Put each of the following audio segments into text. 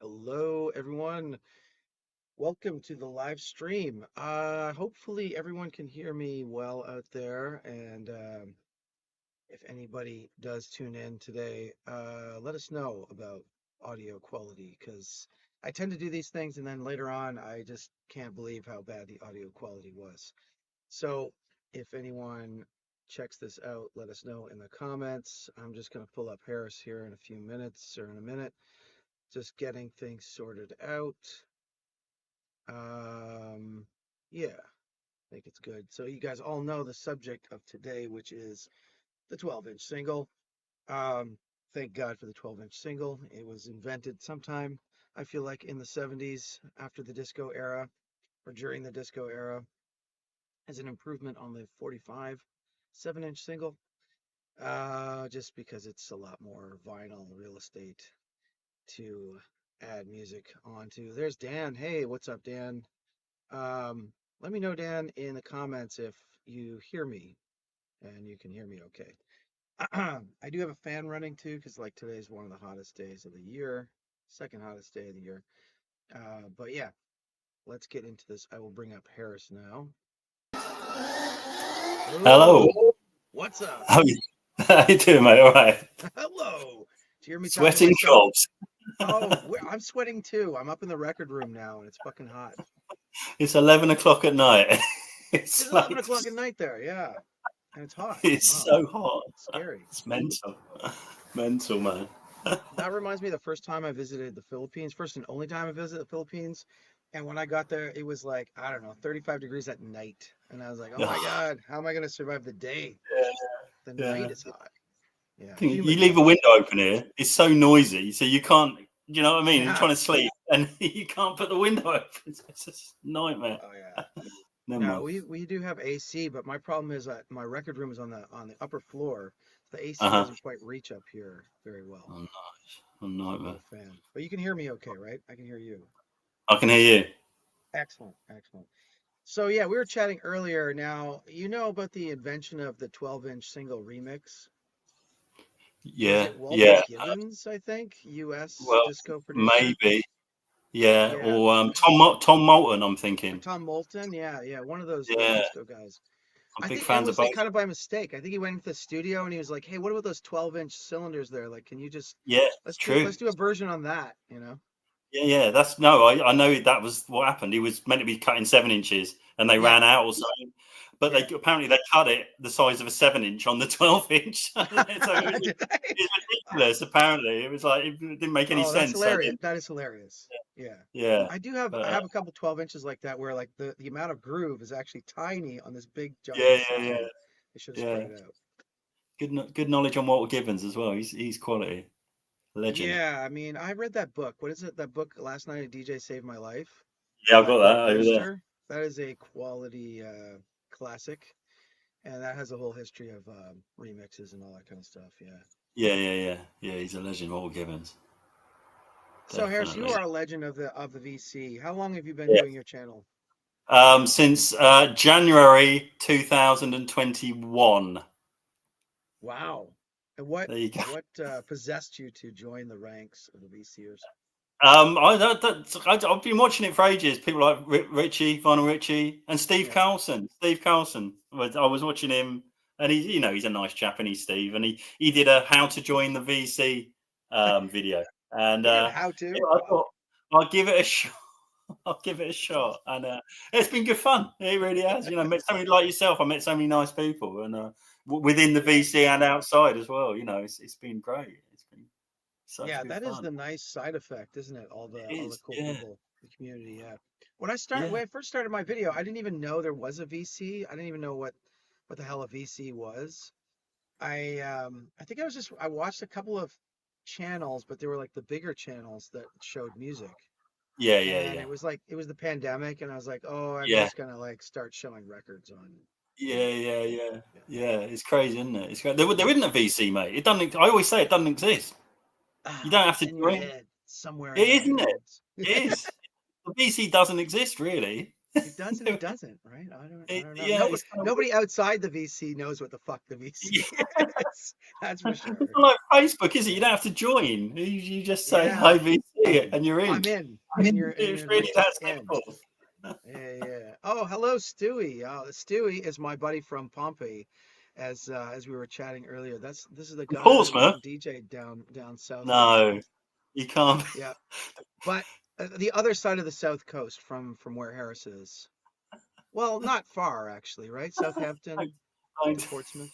Hello, everyone. Welcome to the live stream. Hopefully, everyone can hear me well out there. And if anybody does tune in today, let us know about audio quality because I tend to do these things and then later on, I just can't believe how bad the audio quality was. So, if anyone checks this out, let us know in the comments. I'm just going to pull up Harris here in a few minutes or in a minute. Just getting things sorted out. Um, yeah, I think it's good. So you guys all know the subject of today, which is the 12-inch single. Um, thank God for the 12-inch single. It was invented sometime, I feel like, in the 70s after the disco era or during the disco era as an improvement on the 45 7-inch single. Just because it's a lot more vinyl real estate to add music onto. There's Dan. Hey, what's up, Dan? Let me know, Dan, in the comments if you hear me and you can hear me okay. I do have a fan running too, because like today's one of the hottest days of the year, second hottest day of the year. But yeah, let's get into this. I will bring up Harris now. Hello. Oh, what's up? How you doing, mate? All right. Hello. Do you hear me talking to Sweating myself? jobs. Oh, I'm sweating too. I'm up in the record room now, and it's fucking hot. It's 11 o'clock at night. It's It's 11 like o'clock at night there, yeah. And it's hot. it's Wow, so hot. scary. It's mental. Mental, man. That reminds me of the first time I visited the Philippines, first and only time I visited the Philippines. And when I got there, it was like, I don't know, 35 degrees at night. And I was like, oh my God, how am I going to survive the day? The night Yeah. is hot. Yeah, You humid leave though. a window open here. It's so noisy, so you can't. You know what I mean? You're Yeah. trying to sleep, and you can't put the window open. It's just a nightmare. Oh yeah. Never No, mind. we do have AC, but my problem is that my record room is on the upper floor. The AC Uh-huh. doesn't quite reach up here very well. Oh, nice. A So I need nightmare. a fan. But you can hear me okay, right? I can hear you. I can hear you. Excellent, excellent. So yeah, we were chatting earlier. Now, you know about the invention of the 12-inch single remix? Was Yeah. it Walter Yeah. Gibbons, I think, US Well, disco producer? maybe. Yeah. Yeah, Or Tom Moulton. I'm or thinking. Tom Moulton. Yeah, yeah, one of those Yeah. disco guys. I'm I big think it fans of was both. like kind of by mistake. I think he went into the studio and he was like, "Hey, what about those 12-inch cylinders there? Like, can you just Yeah, let's do true. let's do a version on that, you know?" Yeah. That's no. I know that was what happened. He was meant to be cutting 7 inches, and they Yeah, ran out or something. But yeah. apparently they cut it the size of a 7 inch on the 12 inch. So Did I? it's Wow. ridiculous. Apparently, it was like it didn't make any Oh, that's sense. So hilarious. then, That is hilarious. Yeah. yeah, I but have a couple 12 inches like that where like the amount of groove is actually tiny on this big giant yeah. sound. They should have spread Yeah. it out. Good knowledge on Walter Gibbons as well. He's quality legend. Yeah, I mean, I read that book. What is it? That book Last Night a DJ Saved My Life Yeah, I've by got Mark that over there. Brewster. That is a quality classic, and that has a whole history of remixes and all that kind of stuff. Yeah. Yeah. He's a legend, Walter Gibbons. So Harris, you Definitely. are a legend of the VC. How long have you been Yeah. doing your channel? Since January 2021. Wow. And what There you go. what possessed you to join the ranks of the VCers? I've been watching it for ages. People like Richie, Vinyl Richie, and Steve Yeah. Carlson. Steve Carlson. I was watching him, and he's a nice chap, and he's Steve, and he did a how to join the VC video, and He did a how to. I Wow. thought I'll give it a shot. I'll give it a shot, and it's been good fun. It really has. Met so many like yourself. I met so many nice people, and within the Yeah. VC and outside as well. It's been great. It's been such Yeah, good that is fun. the nice side effect, isn't it? It All the is. cool Yeah. people, the community. Yeah. Yeah. When I first started my video, I didn't even know there was a VC. I didn't even know what the hell a VC was. I think I watched a couple of channels, but they were like the bigger channels that showed music. And Yeah. it was the pandemic and I was like, "Oh, I'm Yeah. just gonna like start showing records on Yeah, YouTube." yeah, yeah, Yeah. yeah. It's crazy, isn't it? It's crazy. There isn't a VC, mate. It doesn't. I always say it doesn't exist. You Ah, don't have it's to in your join. head, somewhere in It our isn't it. heads. It is. The VC doesn't exist really. It does and it doesn't, right? I don't know. Yeah, it's kind of Nobody outside the VC knows what the fuck the VC weird. is. That's for It's sure. not like Facebook, is it? You don't have to join. You just say Yeah. hi VC. it, and you're in. I'm in, and you're It's really legit that in. simple. Yeah. Oh, hello, Stewie. Stewie is my buddy from Pompey. As we were chatting earlier, this is the guy that lives Portsmouth? and DJ down south of me. No, you can't. Yeah, but the other side of the south coast from where Harris is. Well, not far actually, right? Southampton to Don't- Portsmouth.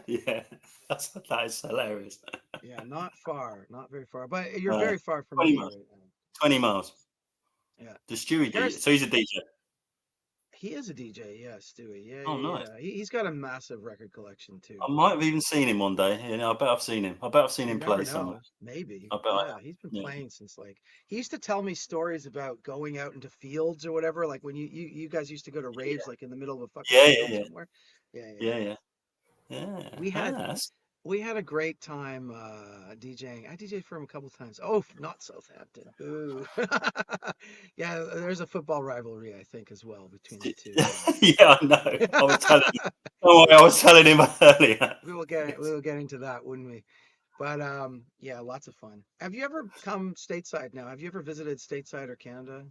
yeah, that is hilarious. Yeah, not far, not very far, but you're Uh, very far from 20 me miles. right now. 20 miles. Yeah, The Stewie DJ. Harris, So he's a DJ. he is a DJ. Yeah, Stewie. Yeah, Oh, yeah, nice. yeah. He's got a massive record collection too. I might have even seen him one day. You know, I bet I've seen him. I bet I've seen You him never play somewhere. know. Maybe. I bet I Yeah, have. he's been Yeah. playing since like he used to tell me stories about going out into fields or whatever, like when you guys used to go to raves like in the middle of a fucking Yeah, field yeah, somewhere. Yeah, yeah, yeah, yeah. yeah, yeah. Yeah. We had That's we had a great time DJing. I DJed for him a couple times. Oh, not Southampton. Boo. Yeah, there's a football rivalry, I think, as well between the two. yeah, I know. I was telling him. Oh, I was telling him earlier. We will get into that, wouldn't we? But yeah, lots of fun. Have you ever come stateside now? Have you ever visited stateside or Canada?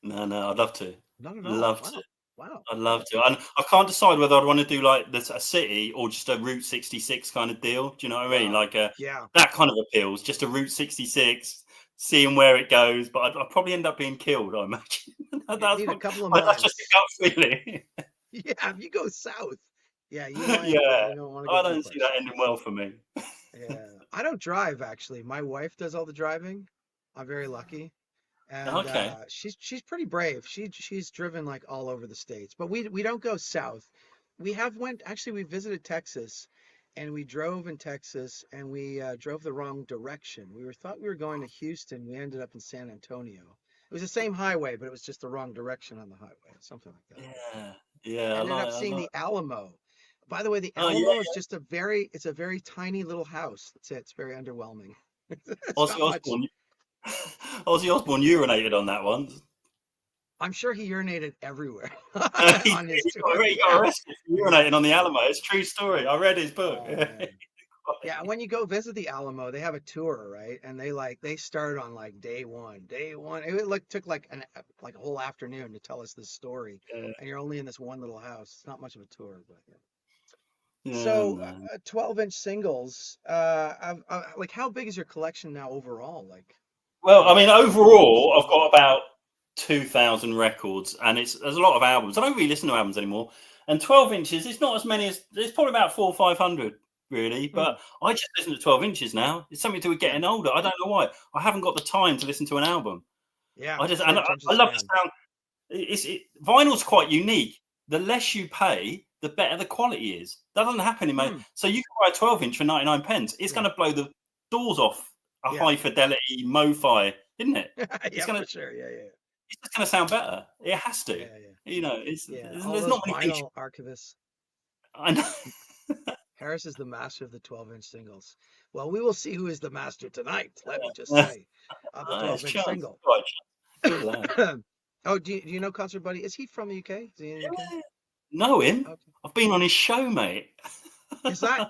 No, I'd love to. Not at all. Love Wow. to. Wow. I'd love to. And I can't decide whether I'd want to do like this a city or just a Route 66 kind of deal. Do you know what I mean? Wow. Like Yeah. that kind of appeals. Just a Route 66, seeing where it goes. But I'd probably end up being killed, I imagine. You need a couple of That's just a months. gut feeling. Yeah, if you go south, yeah, yeah, you don't want to I go too don't far see that south. ending well for me. Yeah. I don't drive actually. My wife does all the driving. I'm very lucky. And Okay. she's pretty brave. She's driven like all over the states, but we don't go south. We visited Texas, and we drove in Texas, and we drove the wrong direction. Thought we were going to Houston. We ended up in San Antonio. It was the same highway, but it was just the wrong direction on the highway, something like that. Yeah, yeah. Ended up seeing the Alamo. By the way, the Oh yeah, Alamo is just it's a very tiny little house. That's it. It's very underwhelming. It's Ozzy not much. Osbourne. Ozzy Osbourne urinated on that one. I'm sure he urinated everywhere he, on his tour. he got Yeah. arrested for urinating on the Alamo. It's a true story. I read his book. Oh man. Yeah, when you go visit the Alamo, they have a tour, right? And they start on like day one. Day one, took like a whole afternoon to tell us this story, yeah, and you're only in this one little house. It's not much of a tour, but yeah. yeah, So, man. 12-inch singles. Like, how big is your collection now overall? Like, Well, how I many mean, albums? overall, I've got about 2,000 records, and there's a lot of albums. I don't really listen to albums anymore. And 12 inches, it's not as many as it's probably about 400 or 500, really. Hmm. But I just listen to 12 inches now. It's something to do with getting older. I don't know why. I haven't got the time to listen to an album. Yeah, I just sure. and Attention I love the span. sound. Vinyl's quite unique. The less you pay, the better the quality is. That doesn't happen in most. Hmm. So you can buy a 12-inch for 99 pence. It's Yeah. going to blow the doors off a Yeah. high fidelity MoFi, isn't it? Yeah, for sure. Yeah, yeah, It's just going to sound better. It has to. yeah, yeah. You know, Yeah. there's All those not many things. vinyl archivists. I know. Harris is the master of the 12-inch singles. Well, we will see who is the master tonight. Let me just say, of the There's 12-inch chance. single. Right, good lad. Oh, do you know Concert Buddy? Is he from the UK? Is he in the UK? Yeah. Know him? Okay. I've been on his show, mate. Is that?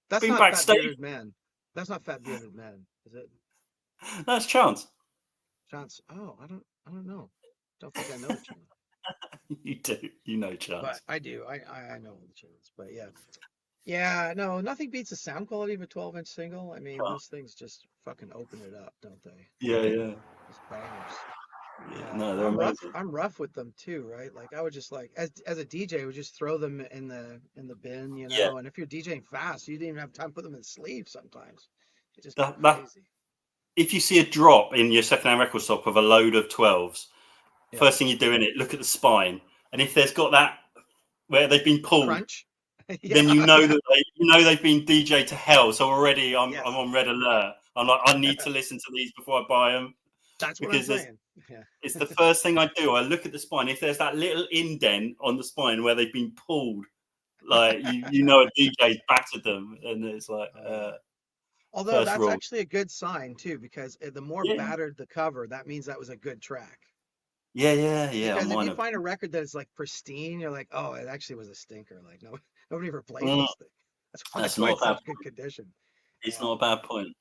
That's been not Fat backstage. Bearded Man. That's not Fat Bearded Man, is it? That's Chance. Chance. Oh, I don't know. Don't think I know the Chance. You do. You know Chance. But I do. I know the Chance. But yeah. Yeah, no, nothing beats the sound quality of a 12-inch single. I mean, those things just fucking open it up, don't they? Yeah. Just bangers. Yeah, no, they're amazing. I'm rough with them too, right? Like I would just like as a DJ, I would just throw them in the bin, you know. Yeah. And if you're DJing fast, you didn't even have time to put them in the sleeve sometimes. It just That- crazy. If you see a drop in your secondhand record shop of a load of 12s, Yeah. first thing you do in it, look at the spine, and if there's got that where they've been pulled, Crunch. then you know that they've been DJ to hell. So already I'm Yes. on red alert. I'm like, I need to listen to these before I buy them. That's what Because I'm saying. Yeah. It's the first thing I do. I look at the spine. If there's that little indent on the spine where they've been pulled, like you know, a DJ's battered them, and it's like. Although first that's rule. actually a good sign too, because the more battered the cover, that means that was a good track. Yeah. Because if you find a record that is like pristine, you're like, oh, it actually was a stinker. Like nobody ever played this thing. That's why it's in such good condition. It's not a bad point.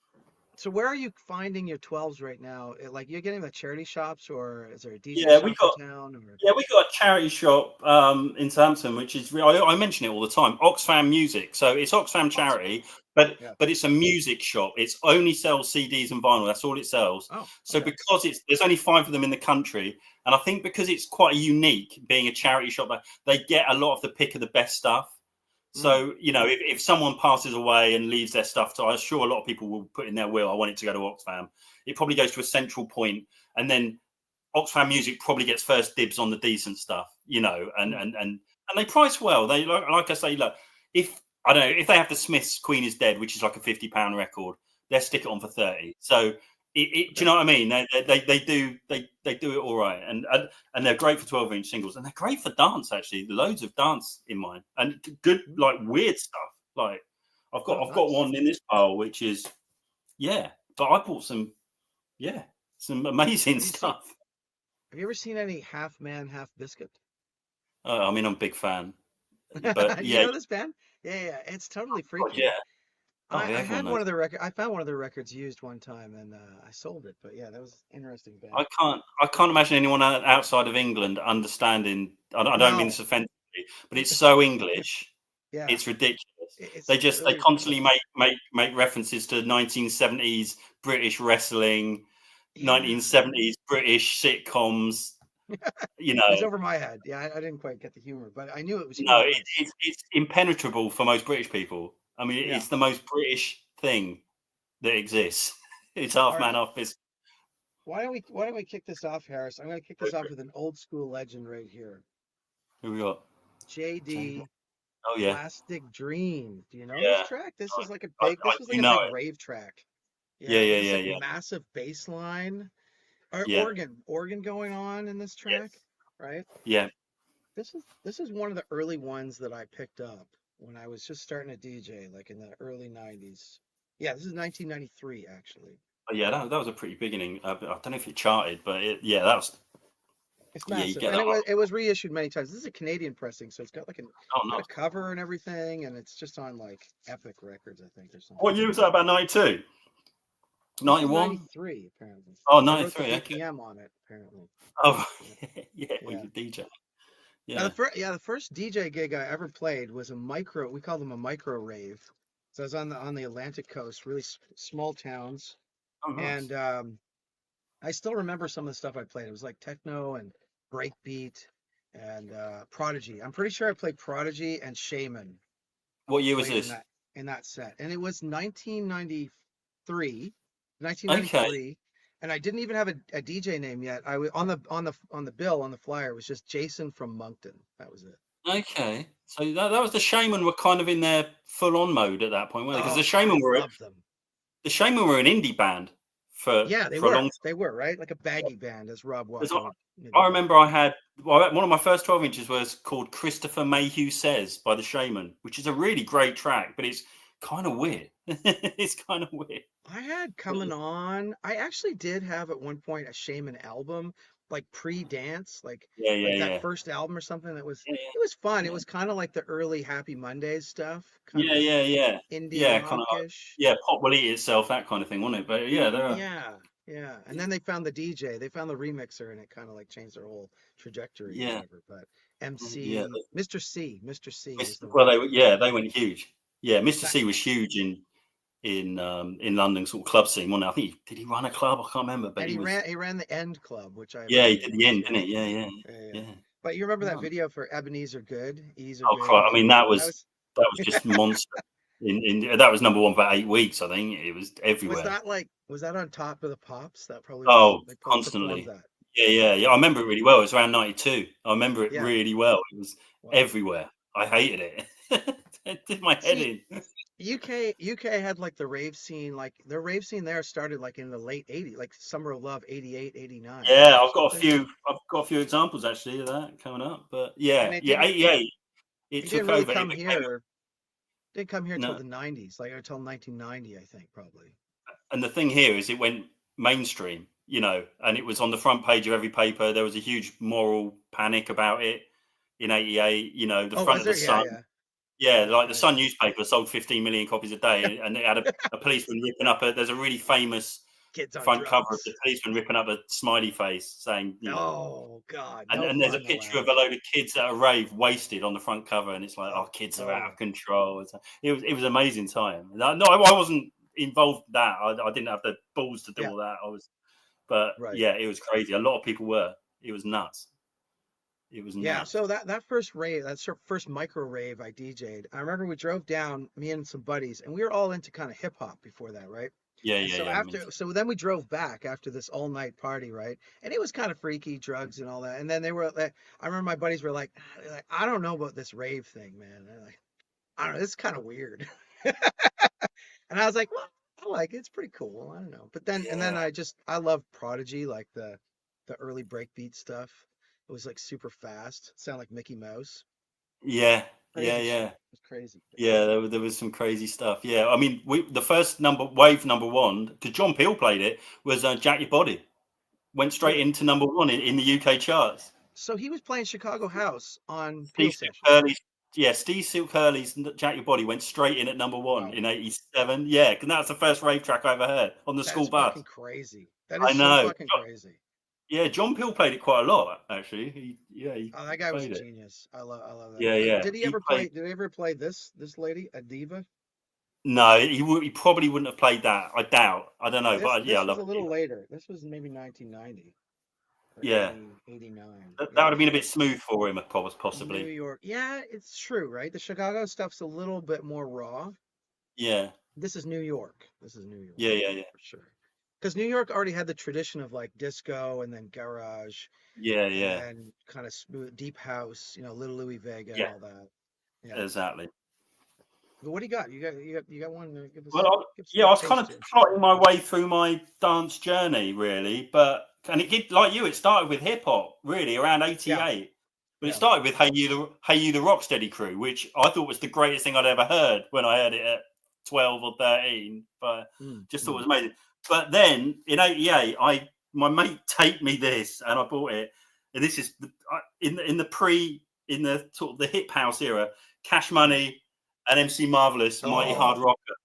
So where are you finding your 12s right now? Like you're getting the charity shops, or is there a DJ Yeah, we shop in got town? Or Yeah, we got a charity shop in Southampton, which is I mention it all the time. Oxfam Music, so it's Oxfam awesome. charity, but Yeah. it's a music shop. It's only sells CDs and vinyl. That's all it sells. Oh, So okay. because there's only 5 of them in the country, and I think because it's quite unique being a charity shop, they get a lot of the pick of the best stuff. Mm. So if someone passes away and leaves their stuff, to, I'm sure a lot of people will put in their will, I want it to go to Oxfam. It probably goes to a central point, and then Oxfam Music probably gets first dibs on the decent stuff, and Mm. and they price well. They like I say, look, if I don't know if they have the Smiths' Queen is Dead, which is like a £50 record, they'll stick it on for 30. So do you Okay. know what I mean? They do it all right, and they're great for 12-inch singles, and they're great for dance actually. Loads of dance in mine, and good Mm. like weird stuff. Like Oh, I've got nice. one in this pile, which is but I bought some amazing Have you seen? stuff. Have you ever seen any Half Man, Half Biscuit? I mean, I'm a big fan, but You yeah, know this band? Yeah, yeah, yeah. It's totally God, freaky. yeah. Oh, yeah, I everyone had knows. one of the record. I found one of their records used one time, and I sold it. But yeah, that was an interesting band. I can't imagine anyone outside of England understanding. I don't mean this No. offensively, but it's so English, Yeah. it's ridiculous. It's They really constantly ridiculous. make references to 1970s British wrestling, Yeah. 1970s British sitcoms. You It was know, over my head. Yeah, I didn't quite get the humor, but I knew it was no, humorless. it's impenetrable for most British people. I mean, Yeah. it's the most British thing that exists. It's half All man, right. half fist. Why don't we kick this off, Harris? I'm going to kick this off with an old school legend right here. Who we got? Jane. JD Oh yeah, Plastic Dream. Do you know this yeah. track? This was like a big I this was like do a know big it. rave track. Yeah, Yeah, yeah, this yeah, like yeah, massive bass line or yeah. organ going on in this track, Yes, right? yeah. This is one of the early ones that I picked up when I was just starting to DJ, like in the early 90s. Yeah, this is 1993 actually. Oh, yeah, that was a pretty beginning. I don't know if it charted, but that was It's you massive, get and that one. it was reissued many times. This is a Canadian pressing, so it's got like Oh, got a nice. cover and everything, and it's just on like Epic Records, I think, or What something. year was that? About 92, This was 91? 93 apparently. Oh, I wrote the 93. Okay. BPM on it apparently. Oh, Yeah. yeah. Well, Yeah. you DJ. Now Yeah. the first DJ gig I ever played was a micro. We called them a micro rave. So I was on the Atlantic coast, really small towns, Oh, nice. and I still remember some of the stuff I played. It was like techno and breakbeat and Prodigy. I'm pretty sure I played Prodigy and Shaman What year was played this? in that set, and it was 1993, Okay. 1993, and I didn't even have a DJ name yet. I was on the bill on the flyer. It was just Jason from Moncton. That was it. Okay. So that was the Shaman were kind of in their full on mode at that point, weren't they? Because Oh, I love them. the Shaman were an indie band Yeah, they for a long were. They were, right? Like a baggy band, as Rob time. Walker would maybe I call remember I had one of my first 12 inches was called Christopher Mayhew Says by the Shaman, which is a really great track, but it's kind of weird. It's kind of weird. it. I had coming on. I actually did have at one point a Shaman album, like pre-dance, Yeah, yeah, like that yeah. first album or something. That was Yeah, it was fun. It yeah. was kind of like the early Happy Mondays stuff, kind Yeah, of yeah, yeah. indie Yeah, kind of like, rockish. yeah, pop will eat itself, that kind of thing, wasn't it? But yeah, there are. Yeah, yeah. And then they found the DJ, they found the remixer, and it kind of like changed their whole trajectory or Yeah, whatever. But yeah. MC, Mr. C was the Well, one that they went huge. Yeah, Mr. that C was huge in London sort of club scene, wasn't it? I think did he run a club? I can't remember, but and he was. he ran the End Club, which I Yeah, he really did the liked. end, Yeah, didn't he? Yeah, yeah, yeah, yeah. yeah. But you remember that Oh, video for Ebenezer Good, Ease or oh, Good, I mean, that was that was just monster. In that was number one for 8 weeks. I think it was everywhere. was that on Top of the Pops? That probably was Oh, they performed constantly. that. Yeah, yeah, yeah. I Yeah, remember it really well. It was around 92. I remember it yeah. really well. It was Wow. everywhere. I hated it. It did my head See, in. UK had like the rave scene, like the rave scene there started like in the late 80s, like Summer of Love 88, 89, right? Yeah, Or something. I've got a few examples actually of that coming up. But And yeah, 88. It it didn't took really over. It come became here. Didn't come here till no. the 90s, like until 1990, I think, probably. And the thing here is, it went mainstream. And it was on the front page of every paper. There was a huge moral panic about it in '88. The Oh, front was of the there? Yeah, Sun. yeah. Yeah, like the Right. Sun newspaper sold 15 million copies a day, and it had a policeman ripping up there's a really famous Kids on front cover of drugs. the policeman ripping up a smiley face saying, Oh God, and, no there's a fun picture of allowed. a load of kids at a rave wasted on the front cover, and it's like, oh, kids are out Oh of control. It was an amazing time. No, I wasn't involved in that. I didn't have the balls to do yeah, all that. But right. yeah, it was crazy. A lot of people were. It was nuts. It was Yeah, nuts. so that first rave, first micro rave I DJ'd, I remember we drove down, me and some buddies, and we were all into kind of hip hop before that, right? Yeah, And yeah, so yeah. Me too. so then we drove back after this all night party, right? And it was kind of freaky, drugs and all that. And then they were like, I remember my buddies were like, they're like, I don't know about this rave thing, man. They're like, I don't know, it's kind of weird. And I was like, well, I like it. It's pretty cool. I don't know. But then, and then Yeah, I love Prodigy, like the early breakbeat stuff. It was like super fast. It sounded like Mickey Mouse. yeah, yeah, Crazy shit. yeah. It was crazy. Yeah, there was some crazy stuff. Yeah, I mean, the first wave number one, because John Peel played it, was Jack Your Body. Went straight Really? into number one in the UK charts. So he was playing Chicago House on Steve Peel Silk sessions. Curly's, yeah, Steve Silk Curly's "Jack Your Body" went straight in at number one Wow. in '87. Yeah, because that's the first rave track I ever heard on the That's school bus. fucking crazy. That I is so know. fucking crazy. Yeah, John Peel played it quite a lot actually. He Oh, that guy was a played it. genius. I love that. Yeah, yeah. Did he He ever played. play? Did he ever play this lady, a diva? No, he probably wouldn't have played that. I doubt. I don't know, but yeah, I This was love a it. little later. This was maybe 1990 or Yeah, 89. that Yeah, would have been a so bit smooth for him, New possibly. York. Yeah, it's true, right? The Chicago stuff's a little bit more raw. Yeah, This is New York. This is New York yeah, yeah, yeah, for sure. Because New York already had the tradition of like disco and then garage yeah, and yeah, then kind of smooth deep house, Little Louis Vega and yeah. all that. Yeah. Exactly. But what do you got? You got one? Well, Give us a yeah, I little was kind taste of here. plotting my way through my dance journey, really. And it did, like you, it started with hip hop, really, around Yeah, '88. But it yeah. started with Hey You the Rocksteady Crew, which I thought was the greatest thing I'd ever heard when I heard it at 12 or 13. But Mm, just thought it mm. was amazing. But then in '88, my mate taped me this, and I bought it. And this is in the sort of the hip house era, Cash Yeah. Money and MC Marvelous, Mighty Hard Oh, Rocker.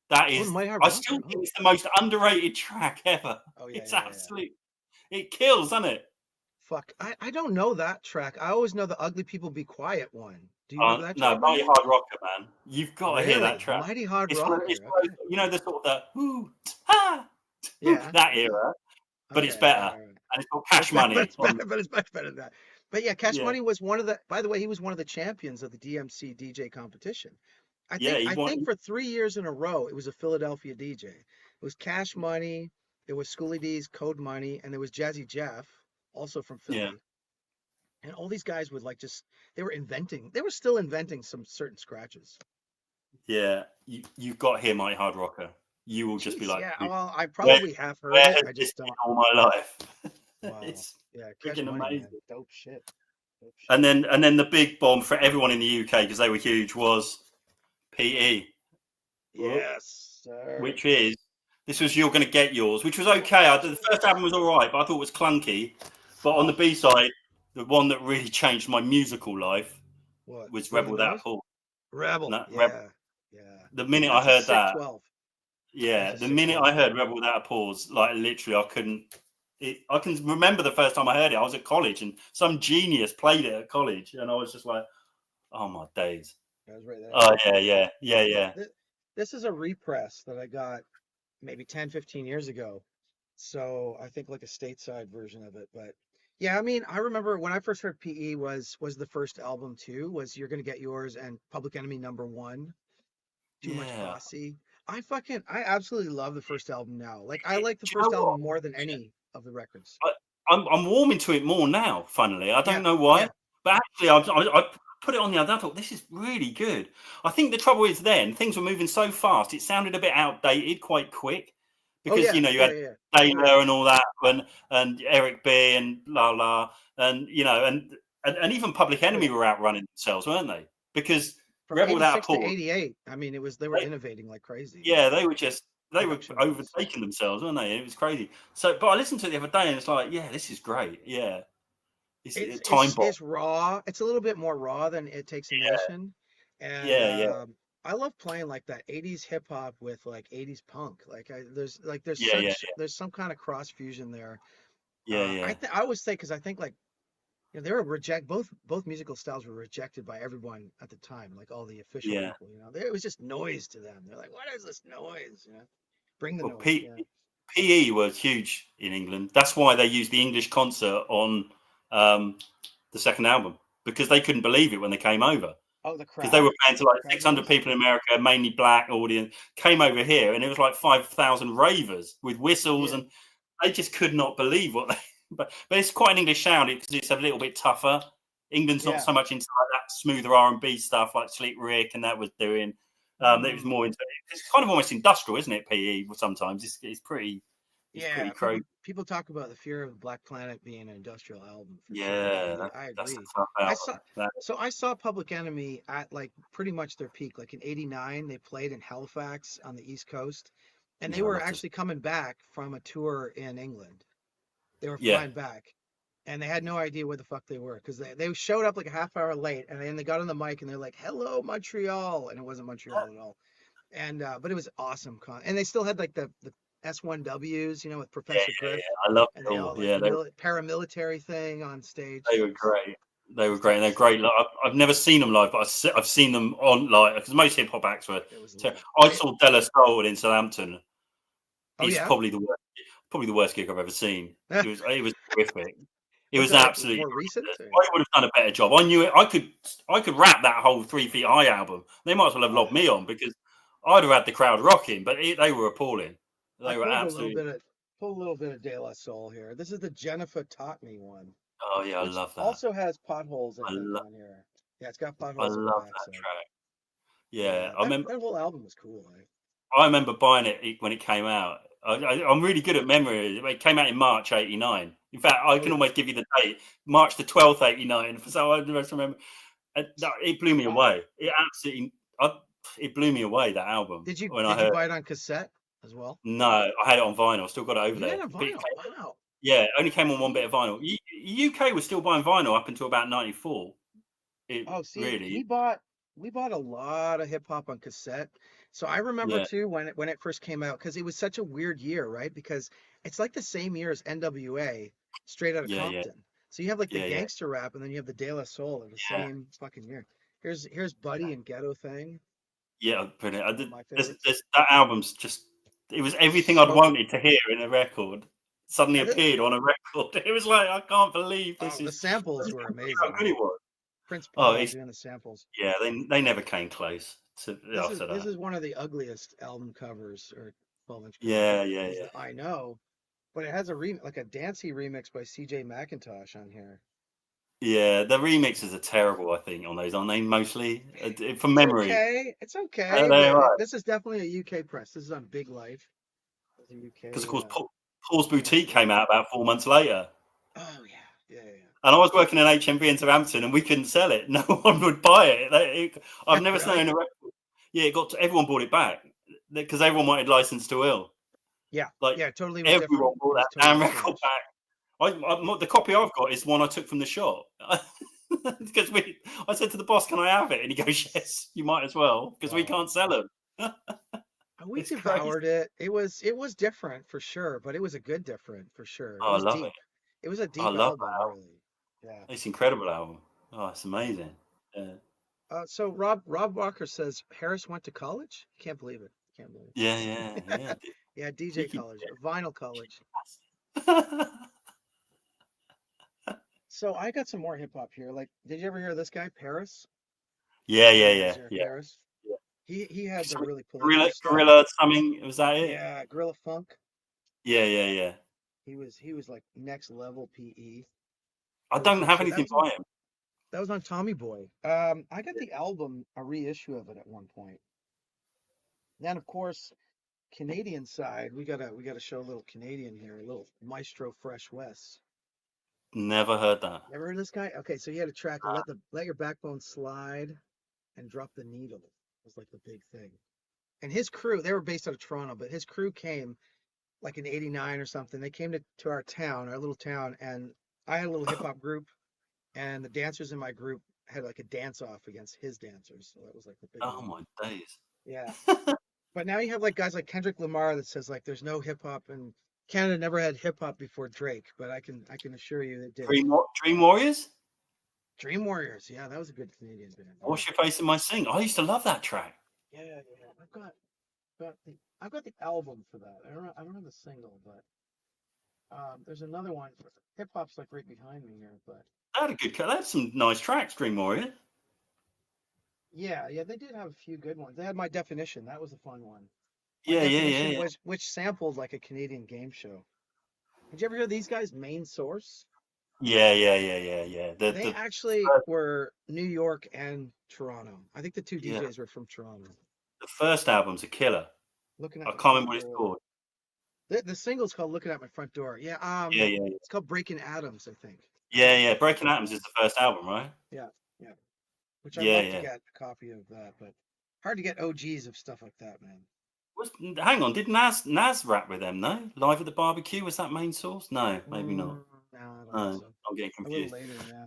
That oh, is, My Hard I Rocker. still think Oh, it's the most underrated track ever. oh yeah, It's yeah, yeah. absolute, it kills, doesn't it? Fuck, I don't know that track. I always know the Ugly People Be Quiet one. Do you know that No, track by Mighty any? Hard Rocker, man. You've got to hear that Really? track. Mighty Hard It's Rocker. one of, Okay. the sort of the ha, Yeah. that era, but it's Okay. All better. right. All right. And it's called But it's Cash better. But Money it's on, better. But it's much better than that. But yeah, Cash yeah, Money was one of the. By the way, he was one of the champions of the DMC DJ competition. yeah, he I won, think for 3 years in a row, it was a Philadelphia DJ. It was Cash Money. There was Schoolie D's Code Money, and there was Jazzy Jeff, also from yeah, Philly. And all these guys would like just they were inventing. They were still inventing some certain scratches. yeah. You've got to hear Mighty Hard Rocker. You will just be Jeez, like, yeah. Well, I where, probably have heard where it. has I this just been don't. all my life? Wow. It's Yeah, Cash freaking Money, man. amazing. Dope shit. Dope And shit. then the big bomb for everyone in the UK because they were huge was PE, Yes, sir. which is this was You're Gonna Get Yours, which was okay. The first album was all right, but I thought it was clunky. But on the Oh, B side, the one that really changed my musical life what? was Rolling Rebel Without a Boys? Pause. Rebel. No, Yeah. Yeah. the minute I That's a heard sick that, 12. That's yeah, a the sick minute I 12, man. heard Rebel Without a Pause, like literally, I couldn't. I can remember the first time I heard it. I was at college, and some genius played it at college, and I was just like, "Oh my days!" I was right there. Oh yeah, yeah, yeah, yeah, This is a repress that I got maybe 10, 15 years ago. So I think like a stateside version of it. But yeah, I mean, I remember when I first heard PE was the first album too, was You're Gonna Get Yours and Public Enemy #1, Too Much yeah. Posse. I absolutely love the first album now. Like I like the Do you know first what? album more than any of the records. I'm warming to it more now. Funnily, I Yeah, don't know why, yeah, but actually, I put it on the other. I thought this is really good. I think the trouble is then things were moving so fast. It sounded a bit outdated quite quick oh because yeah, you yeah, had yeah, yeah. Totally. Taylor and all that, and Eric B and La La, and and even Public Oh Enemy yeah. were outrunning themselves, weren't they? Because From Rebel Without a 86 to Pause, 88, I mean, they were they, innovating like crazy, yeah, they were production wise. overtaking themselves, weren't they? It was crazy. So, but I listened to it the other day, and it's like, yeah, this is great. It's time bomb. It's raw. It's a little bit more raw than It Takes a Yeah, Nation. And yeah, yeah, I love playing like that 80s hip hop with like 80s punk. There's yeah, yeah, such there's some kind of cross fusion there. yeah, yeah, I always think because I think like they were both musical styles were rejected by everyone at the time, like all the official yeah. people. It was just noise to them. They're like, what is this noise? Bring the Well, noise. Yeah. PE was huge in England. That's why they used the English concert on um, the second album because they couldn't believe it when they came over. Oh, the Because they were crowd, playing to like crowd 600 noise. people in America, mainly black audience, came over here and it was like 5,000 ravers with whistles, Yeah. and they just could not believe what they. But it's quite an English sound because it's a little bit tougher. England's not Yeah. so much into like that smoother R&B stuff like Sleep Rick and that was doing. It was Mm. more into. It's kind of almost industrial, isn't it? PE sometimes it's pretty. It's pretty Yeah, crazy. people talk about the Fear of the Black Planet being an industrial album for sure. Yeah, I that's a agree. tough I saw album. That, I saw Public Enemy at like pretty much their peak. Like in '89, they played in Halifax on the East Coast, and they yeah, I were love to. actually coming back from a tour in England. They were Yeah, flying back, and they had no idea where the fuck they were because they showed up like a half hour late, and then they got on the mic and they're like, "Hello, Montreal," and it wasn't Montreal at all. And but it was awesome and they still had like the S1Ws, with yeah, Professor yeah, Griff, yeah. I love and it they all. all like Yeah, the paramilitary thing on stage. they It were was great. They were great. stuff And was they're sick. great. Like, I've never seen them live, but I've seen them on like because most hip hop acts were. It was Ter- lit. I saw Della Soul in Southampton. Oh It's yeah, probably the worst gig I've ever seen. It was horrific. It was was it like absolutely more recent? horrendous. I would have done a better job. I knew it. I could rap that whole 3 Feet High album. They might as well have Oh lobbed yeah, me on because I'd have had the crowd rocking. But they were appalling. I They were absolutely. pulled a little bit of De La Soul here. This is the Jennifer Taught Me one, Oh yeah, I which love that. also has potholes, I I think, love on here. Yeah, it's got I potholes on the love that backside. track. Yeah, Yeah, that whole album was cool. I remember buying it when it came out. I'm really good at memory. It came out in March '89. In fact, I Oh can yeah. almost give you the date, March the 12th, '89. So I just remember. It blew me Wow. away. It blew me away, that album, when I Did you heard buy it. it on cassette as well? No, I had it on vinyl. I still got it over You had there. a But it vinyl. came, Wow. yeah, it only came on one bit See, of vinyl. UK was still buying vinyl up until about '94. It oh, see, really, we bought a lot of hip hop on cassette. So I remember yeah, too when it first came out because it was such a weird year, right? Because it's like the same year as NWA, Straight Outta yeah, yeah, Compton. So you have like the yeah, yeah, gangster rap and then you have the De La Soul of the yeah. same fucking year. Here's Buddy and Ghetto Thing, Yeah, brilliant. one of my favorites. That album's just, it was everything I'd So wanted to hear in a record. Suddenly and appeared on a record. It was like, I can't believe oh, this the is, I samples just were couldn't believe how amazing, good man. it was. Prince Oh, Paul doing the samples. yeah, they never came close to after This that. is one of the ugliest album covers or 12-inch covers Yeah, ever. yeah, Is yeah. the I Know, but it has like a dancey remix by CJ McIntosh on here. Yeah, the remixes are terrible, I think, on those, aren't they? Mostly, from It's memory. okay. It's okay, They're but right. this is definitely a UK press. This is on Big Life. It's a Because, of UK course, Paul's Boutique company. came out about 4 months later. Oh yeah, yeah, yeah. And I was working in HMV in Southampton, and we couldn't sell it. No one would buy it. I've Yeah. never Really? known a record. Yeah, everyone bought it back because everyone wanted License to Ill. Yeah, Like yeah. Totally was everyone different. It bought was that damn totally record changed. back. The copy I've got is one I took from the shop because I said to the boss, "Can I have it?" And he goes, "Yes, you might as well because we Wow. can't sell them." We It's crazy. devoured it. It was different for sure, but it was a good different for sure. It Oh, I was love it. deep. It was a I deep love album, that album. really. Yeah. It's an incredible album. Oh, it's Yeah. amazing. Yeah, So Rob Walker says Harris went to college. Can't believe it. Can't believe yeah, yeah, yeah. it. Yeah, DJ Cheeky. college, vinyl college. Yeah, So I got some more hip hop here. Like, did you ever hear of this guy, Paris? yeah, Notorious yeah, Eric yeah. Paris. Yeah. He had the really political Gorilla, stuff. Gorilla something. Was that it? Yeah, Gorilla Funk. Yeah, yeah, yeah. He was like next level PE. I Really don't cool have shit. anything by him. That was on Tommy Boy. I got the album, a reissue of it at one point. Then of course, Canadian side, we gotta show a little Canadian here, a little Maestro Fresh West. Never heard that. Never heard of this guy? Okay, so he had a track, Let Your Backbone Slide and Drop the Needle was like the big thing. And his crew, they were based out of Toronto, but his crew came like in '89 or something. They came to our town, our little town, and I had a little hip hop group. and the dancers in my group had like a dance off against his dancers. So that was like the big Oh one. my days. Yeah. But now you have like guys like Kendrick Lamar that says like there's no hip hop, and Canada never had hip hop before Drake, but I can assure you it did. Dream Warriors. Dream Warriors, yeah, that was a good Canadian band. Yeah. Wash Your Face in My Sing. I used to love that track. Yeah, yeah. I've got the album for that. I don't have the single, but there's another one. Hip hop's like right behind me here, but They had a good. They had some nice tracks. Dream Warrior. yeah, yeah, they did have a few good ones. They had My Definition. That was a fun one. My Yeah, yeah, yeah, Definition yeah. was which sampled like a Canadian game show. Did you ever hear these guys? Main Source. Yeah, yeah, yeah, yeah, yeah. They actually were New York and Toronto. I think the two Yeah, DJs were from Toronto. the first album's a killer. Looking I at my can't front remember what it's door. called. The single's called "Looking at My Front Door." Yeah, Yeah, yeah, yeah, it's called "Breaking Atoms," I think. yeah, yeah. Breaking Atoms is the first album, right? Yeah, yeah. Which I'd Yeah, love to yeah. get a copy of that, but hard to get OGs of stuff like that, man. Hang on, did Nas rap with them? No, Live at the Barbecue was that Main Source? No, maybe not. No, I don't think No, so. I'm getting A little confused. later, yeah.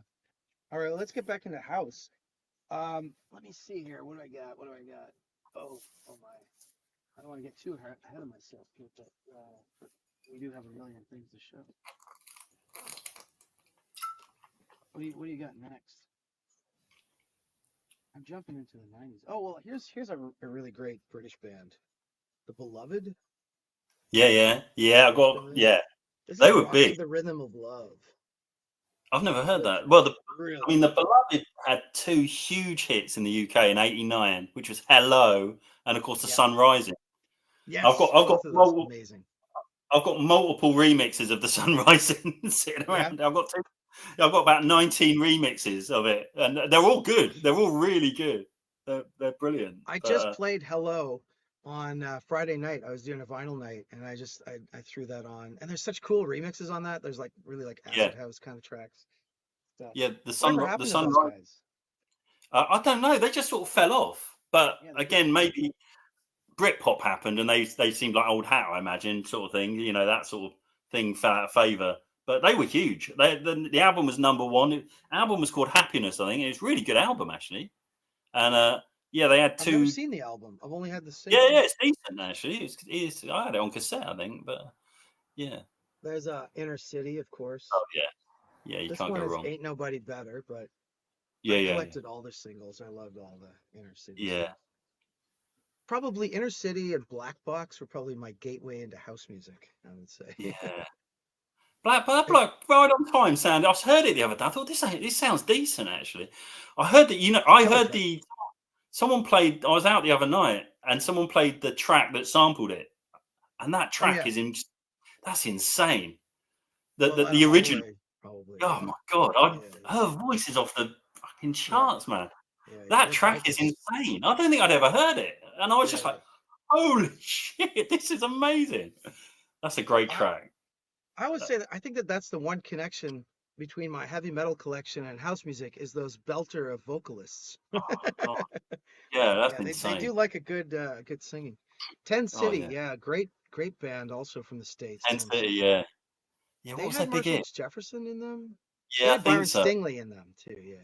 All right, let's get back into house. Let me see here. What do I got? What do I got? Oh my. I don't want to get too ahead of myself here, but we do have a million things to show. What do you got next? I'm jumping into the 90s. Oh, well, here's a really great British band. The Beloved. Yeah, yeah, yeah. Yeah. This is They were Rock to big. the Rhythm of Love. I've never heard Really, that. Well, I really mean, the good. Beloved had two huge hits in the UK in '89, which was "Hello" and, of course, "The Yep. Sun Rising." Yes, both of those amazing. I've got multiple remixes of "The Sun Rising" sitting Yeah. around. I've got about 19 remixes of it, and they're all good. They're all really good. They're brilliant. I But, just played Hello on Friday night. I was doing a vinyl night, and I threw that on. And there's such cool remixes on that. There's like really like yeah, acid house kind of tracks. So yeah. whatever The happened to those Sunrise. guys? I don't know. They just sort of fell off. But Yeah, they did. again, maybe Britpop happened, and they seemed like old hat, I imagine, sort of thing. You know, that sort of thing fell out of favor. But they were huge. The album was #1. The album was called Happiness, I think. It was a really good album, actually. And yeah, they had I've never two. seen the album. I've only had the Yeah, yeah, singles. it's decent actually. I had it on cassette, I think. But yeah. There's Inner City, of course. Oh yeah, yeah. You This can't one go is wrong. Ain't Nobody Better, but Yeah, I yeah, yeah. collected all their singles. I loved all the Inner City Yeah, stuff. Probably Inner City and Black Box were probably my gateway into house music, I would say. yeah. Black right on time sound. I heard it the other day. I thought this sounds decent actually. I heard that I Killer heard track. someone played. I was out the other night and someone played the track that sampled it, and that Oh track yeah. is that's insane. The Well, the, Lana the original. Holloway, probably, Oh yeah. my god, Yeah, her voice is off the fucking yeah, charts, man. yeah, yeah. That Her track is vocals. insane. I don't think I'd ever heard it, and I was Yeah, just like, yeah. "Holy shit, this is amazing!" That's a great I track. I would say that I think that that's the one connection between my heavy metal collection and house music is those belter of vocalists. Oh god, yeah, that's Yeah, they insane. do like a good singing. Ten Oh City, yeah, yeah, great band also from the States, Ten Ten City, City. yeah, yeah. What They was had their big Marshall hit? Jefferson in them. They Yeah, I had think Byron so. Stingley in them too. Yeah,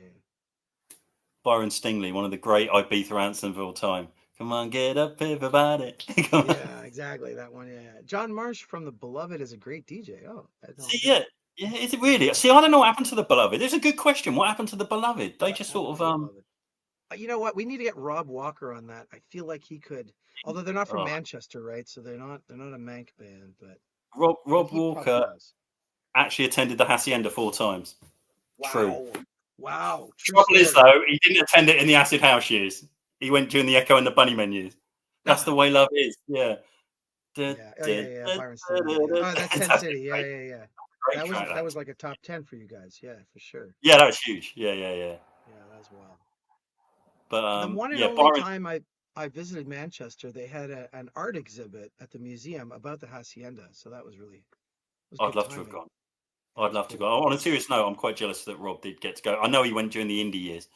Byron Stingley, one of the great Ibiza anthems of all time. Come on, get up, everybody. Come yeah. on. Yeah, exactly that one. Yeah. John Marsh from The Beloved is a great DJ. Oh, I had no See, idea. yeah, yeah. Is it really? See, I don't know what happened to the Beloved. It's a good question. What happened to the Beloved? They What just happened sort to of The Beloved? You know what? We need to get Rob Walker on that. I feel like he could, although they're not from oh, Manchester, right? So they're not a Manc band, but Rob he probably Walker knows. actually attended the Hacienda 4 times. True. Wow. Wow. True Trouble is, story. though, he didn't attend it in the Acid House years. He went during the Echo and the Bunnymen years. That's the Nah. way love is. Yeah. Yeah. Oh yeah, yeah. Byron Stingley. Yeah. Oh, that's Ten That's a City. Yeah, great, yeah, yeah. great That was track. that was like a top 10 for you guys. Yeah, for sure. Yeah, that was huge. Yeah, yeah, yeah. Yeah, that's wild. But The one and yeah, only Byron. time I visited Manchester, they had an art exhibit at the museum about the hacienda. So that was I'd good love to have timing. gone. That I'd was love to cool. go. On a serious note, I'm quite jealous that Rob did get to go. I know he went during the indie years,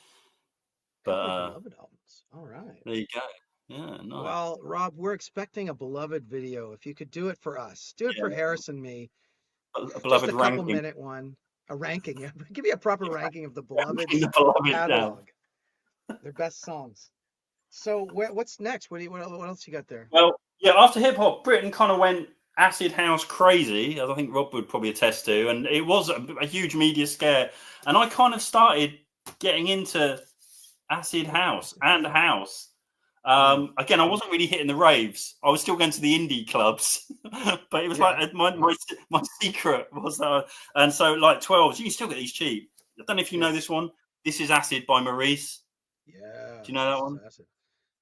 but Couple of Beloved albums. All right. there you go. Yeah, nice. Well, Rob, we're expecting a Beloved video. If you could do it for us, do it for Yeah, Harris and me. a Just beloved a couple ranking. minute one. A ranking. Yeah. Give me a proper ranking of the Beloveds The beloved down. catalog, their best songs. So what's next? What else you got there? Well, yeah, after hip hop, Britain kind of went acid house crazy, as I think Rob would probably attest to, and it was a huge media scare. And I kind of started getting into acid house and house. Mm, Again, I wasn't really hitting the raves. I was still going to the indie clubs, but it was yeah. like my secret was that. And so, like 12s, you can still get these cheap. I don't know if you know Yeah. this one. This is Acid by Maurice. Yeah. Do you know that This is one? acid.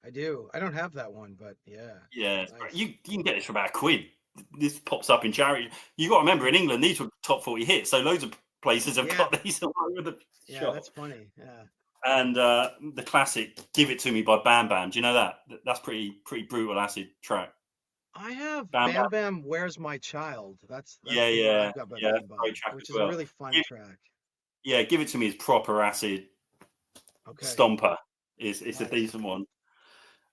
I do. I don't have that one, but yeah. Yeah, it's great. Nice. You can get this for about £1. This pops up in charity. You got to remember, in England, these were top 40 hits, so loads of places have Yeah. got these all over the Yeah, shop. that's funny. Yeah. And the classic "Give It to Me" by Bam Bam. Do you know that? That's pretty brutal acid track. I have Bam Bam. Bam Bam Where's My Child. That's Yeah, the one yeah, I've got by yeah. That's Bam a great Bam, track as which is a well. really fun Give, track. yeah, "Give It to Me" is proper acid Okay. stomper. It's a Nice. decent one.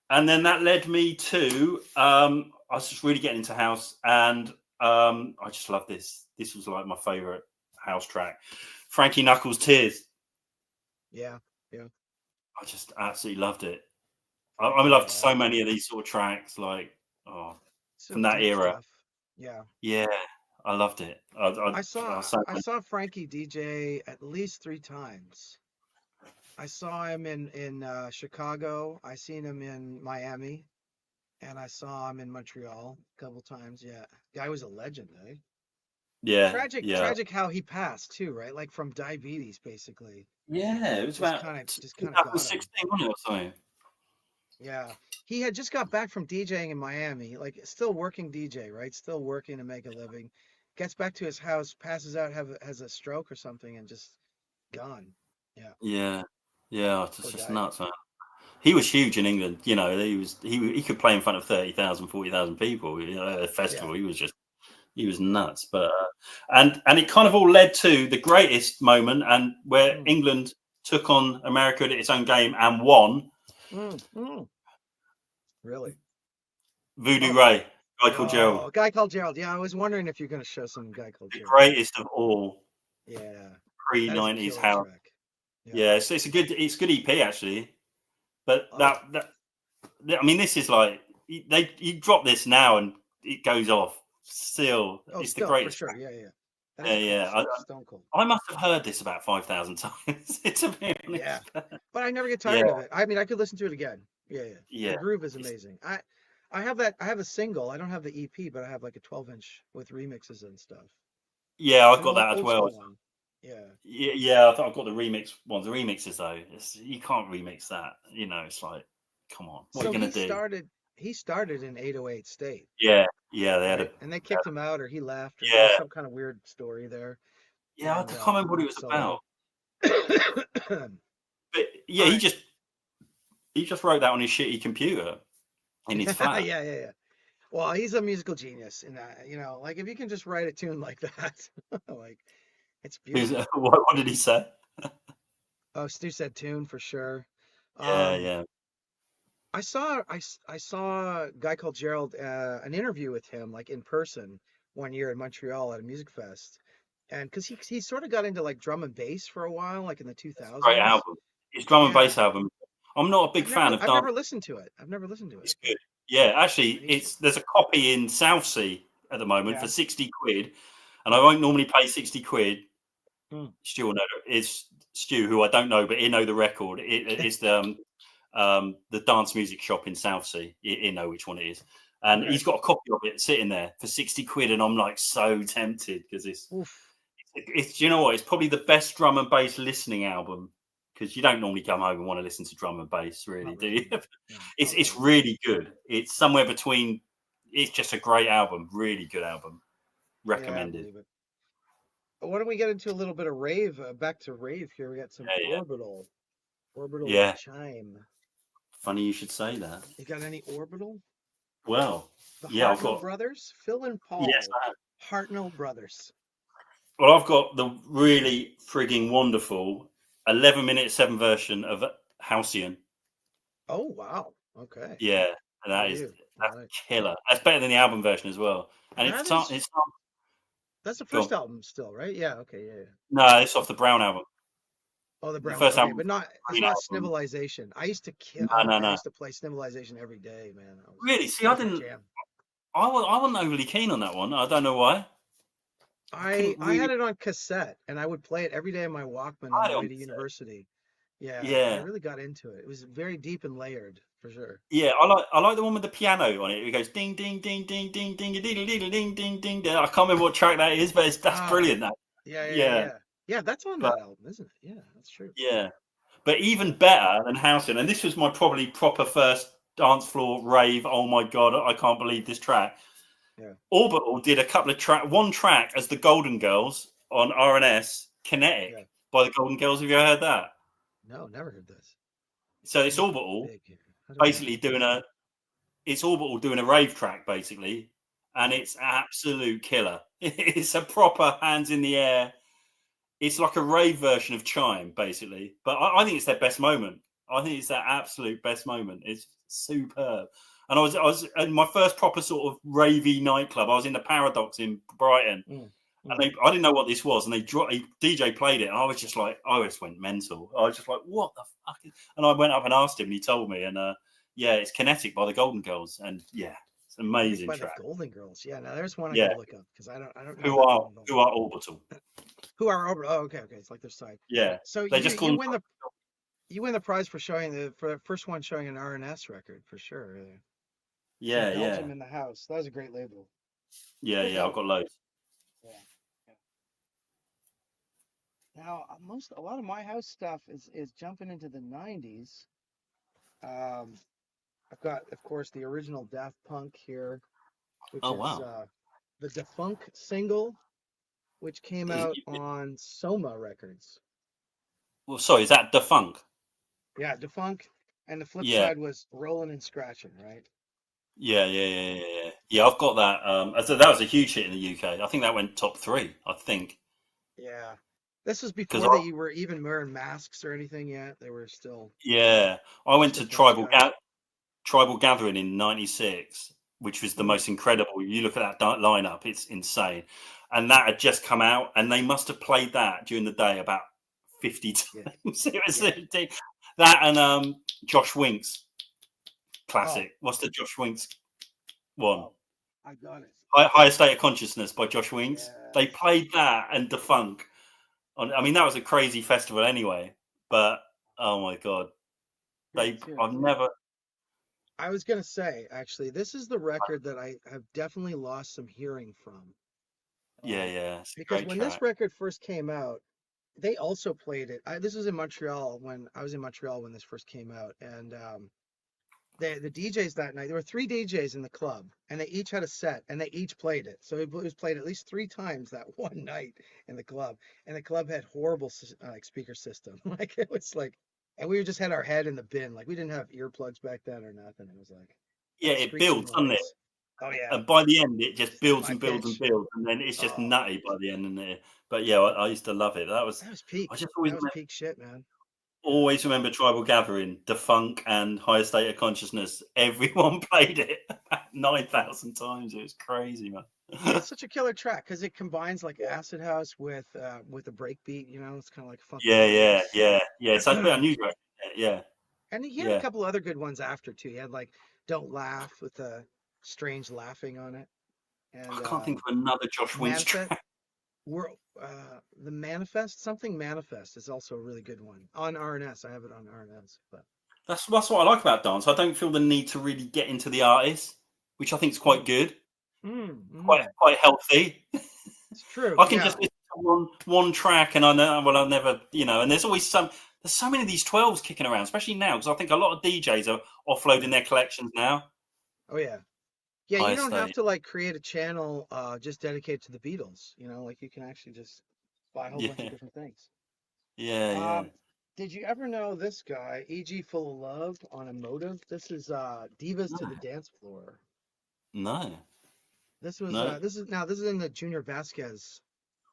And then that led me to I was just really getting into house, and I just love this. This was like my favorite house track, Frankie Knuckles' "Tears." Yeah. Yeah. I just absolutely loved it. I Freaky, loved so many of these sort of tracks, like some from that deep era. stuff. Yeah. Yeah, I loved it. I saw Frankie DJ at least 3 times. I saw him in Chicago. I seen him in Miami, and I saw him in Montreal a couple times. Yeah, guy was a legend, eh? yeah, yeah, Tragic how he passed too, right? Like from diabetes, basically. yeah. It was about Just kind of got him. 2016, wasn't it, or something? Yeah, he had just got back from DJing in Miami, like still working DJ, right? Still working to make a living. Gets back to his house, passes out, has a stroke or something, and just gone. Yeah, Yeah, yeah. It's poor just guy. nuts, man. He was huge in England. You know, he could play in front of 30,000, 40,000 people. You know, at a Yeah. festival. He was nuts. But and it kind of all led to the greatest moment, and where Mm, England took on America at its own game and won. mm. Really? Voodoo Oh, Ray, guy called Gerald, oh, a guy called Gerald. Yeah, I was wondering if you're gonna show some guy called the Gerald. greatest of all Yeah, pre that is a nineties killer house. track. Yeah. Yeah, it's a good EP actually. But Oh, I mean, this is like you drop this now and it goes off. Still, oh, it's the still for greatest sure. track. Yeah, yeah. That is Yeah, yeah. classic. Stone Cold. I must have heard this about 5,000 times. To be Yeah, honest. but I never get Yeah, tired of it. I mean, I could listen to it again. Yeah, yeah. The yeah. groove is It's, amazing. I have that. I have a single. I don't have the EP, but I have like a 12-inch with remixes and stuff. yeah, I've An got that as old well. school one. Yeah. Yeah, yeah. I thought I've got the remix ones. The remixes though, you can't remix that. You know, it's like, come on, what are So you gonna do? he started in 808 State, Yeah, yeah. They had right? a And they kicked him out or he left or there was yeah, some kind of weird story there. yeah. I And can't remember he what it went was about. solo. But yeah, All right. he just wrote that on his shitty computer in his Yeah, flat. yeah, yeah. Well, he's a musical genius in that, like if you can just write a tune like that, like it's beautiful. What did he say? Oh, Stu said tune for sure. Yeah, Um, yeah. I saw a guy called Gerald, an interview with him like in person one year in Montreal at a music fest, and because he sort of got into like drum and bass for a while, like in the Great 2000s. album. His drum and bass Yeah, album. I'm not a big fan of I've dance. never listened to it. I've never listened to it, It's but good. Yeah, I actually, need to. there's a copy in Southsea at the moment for Yeah, 60 quid, and I yeah. won't normally pay 60 quid. Hmm. Stu will know. It's Stu, who I don't know, but he know the record. It's the dance music shop in Southsea. He know which one it is, and Okay. he's got a copy of it sitting there for 60 quid, and I'm like so tempted because Oof. it's you know what? It's probably the best drum and bass listening album because you don't normally come home and want to listen to drum and bass, really, Not do you? really. No, not It's really. really good. It's somewhere between. It's just a great album, really good album. Yeah, I Recommended. believe it. Why don't we get into a little bit of rave? Back to rave here. We got some Yeah, orbital with yeah. chime. Funny you should say that. You got any orbital? Well, The yeah, I've Hartnell got. brothers, Phil and Yes, Paul. I have. Hartnell brothers. Well, I've got the really frigging wonderful 11-minute 7 version of Halcyon. Oh wow. Okay. Yeah, Good that for is you. All that's right. killer. That's better than the album version as well. And That is it's That's the Go first on. album still, right? Yeah. Okay. Yeah. Yeah. No, it's off the Brown album. Oh, the The Brown. first Okay, album but was not. the It's Green not album. Snivelization. I used to kill. No, Oh no, man, I no. used to play Snivelization every day, man. Really? See, That I was my didn't. jam. I wasn't overly keen on that one. I don't know why. I couldn't I had really. it on cassette, and I would play it every day on my Walkman I on had the it way on to cassette. university. Yeah, I Yeah, really got into it. It was very deep and layered, for sure. yeah. I like the one with the piano on it. It goes ding ding ding ding ding ding ding ding ding ding ding ding. I can't remember what track that is, but that's Ah, brilliant. That. yeah, yeah, Yeah, yeah. Yeah, that's on but that album, isn't it? Yeah, that's true. yeah. But Yeah, even better than Housing, and this was my probably proper first dance floor rave. Oh my god, I can't believe this track. yeah, Orbital did a couple of one track as the Golden Girls on R&S yeah. Kinetic by the Golden Girls. Have you ever heard that? No, never heard this. So it's Kinetic Orbital Big here. How do I basically get this? it's Orbital doing a rave track basically, and Yeah, it's absolute killer. It's a proper hands in the air. It's like a rave version of Chime basically, but I think it's their best moment. I think it's their absolute best moment. It's superb. And I was in my first proper sort of ravey nightclub. I was in the Paradox in Brighton, mm, and mm. I didn't know what this was, and a DJ played it, and I was just like, I just went mental. I was just like, what the fuck? And I went up and asked him, and he told me, and yeah, it's Kinetic by the Golden Girls, and yeah, it's an Kinetic amazing by the track. Golden Girls. Yeah, now there's one I got Yeah, to look up because I don't know that one at all. who are Orbital? Who are over? Oh, okay, okay. It's like their side. Yeah, So they you just call them. you win the prize for showing the first one showing an R&S record for sure. Some Yeah, yeah, Belgium in the house. That was a great label. yeah, yeah. I've got loads. Yeah. Yeah. Now, a lot of my house stuff is jumping into the 90s. Um, I've got, of course, the original Daft Punk here, which Oh is wow. the Defunk single, which came Is, out on Soma Records. well, sorry, is that Defunk? Yeah, Defunk, and the flip Yeah, side was Rolling and Scratching, right? yeah, yeah, yeah, yeah, yeah. Yeah, I've got that. So that was a huge hit in the UK. I think that went top three. I think Yeah. This was because before they were even wearing masks or anything yet. They were yeah, I went to still French guys. Tribal Gathering in '96, which was the Mm, most incredible. You look at that lineup; it's insane. And that had just come out, and they must have played that during the day about 50 yeah, times. It was yeah. that and Josh Winks Oh, classic. What's the Josh Winks one? oh, I got it. Higher State of Consciousness by Josh Winks. They Yes. played that and Defunk. I mean, that was a crazy festival anyway. But oh my god, Great tune. I've never. I was gonna say, actually, this is the record that I have definitely lost some hearing from. Yeah, Um, yeah, it's a because great when this track. record first came out, they also played it. This was in Montreal when I was in Montreal when this first came out, and the DJs that night, there were three DJs in the club, and they each had a set, and they each played it. So it was played at least three times that one night in the club, and the club had horrible like speaker system. Like it was like, and we just had our head in the bin. Like we didn't have earplugs back then or nothing. It was like Yeah, that it screeching builds, doesn't it? noise. Oh yeah, And by the end, it just just builds high and builds and pitch. builds, and then it's just Oh, nutty by the end. And but yeah, I used to love it. that was peak. I just That was peak shit, man. Yeah. always remember Tribal Gathering, Defunk, and Higher State of Consciousness. Everyone played it 9,000 times. It was crazy, man. It's such a killer track because it combines like acid house with a break beat. You know, it's kind of like funky Yeah, yeah, bass. yeah, yeah. So it's a bit unusual. Yeah, And he had a yeah. couple other good ones after too. He had like "Don't Laugh" with a strange laughing on it, I and can't think of another Josh Winks Manifest. track. The Manifest, something Manifest is also a really good one on RNS. I have it on RNS, but That's what I like about dance. I don't feel the need to really get into the artist, which I think is quite mm, good, mm. quite healthy. It's true. I can Yeah, just listen to one track, and I know. Well, I'll never, and there's always some. There's so many of these 12s kicking around, especially now, because I think a lot of DJs are yeah. offloading their collections now. Oh yeah. Yeah, you Higher don't have state. to like create a channel just dedicated to the Beatles. You know, like you can actually just buy a whole bunch of Yeah, different things. yeah, yeah. Did you ever know this guy, E.G. Full of Love on Emotive? This is Divas No, to the Dance Floor. no, no. This is in the Junior Vasquez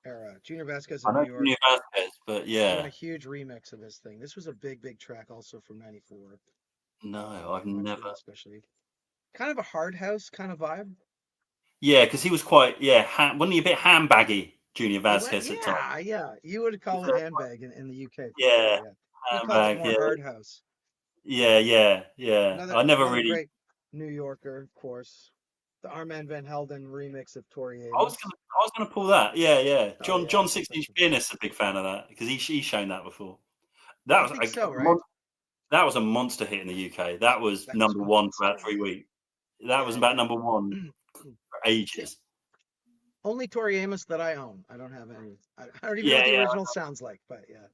era. Junior Vasquez I in New know York Junior Vasquez, but doing yeah, a huge remix of this thing. This was a big track also from '94. no, I've In Montreal never. especially. Kind of a hard house kind of vibe. Yeah, because he was quite wasn't he a bit handbaggy, Junior Vasquez at times? Yeah. You would call it handbag in the UK for sure. Yeah, Yeah, we call it handbag. more Yeah, hard house. yeah. I never Another really. great New Yorker, of course. The Armand Van Helden remix of Tori I was Amos. gonna, I was gonna pull that. Yeah, yeah. Oh John yeah, such 16 a Pianist's a big fan of that because he's shown that before. That I was think so, right? that was a monster hit in the UK. That was That was number one for about monster, 3 weeks. That was about yeah. number one for See, ages. only Tori Amos that I own. I don't have any. I don't even know Yeah, what the yeah, original sounds like, but yeah,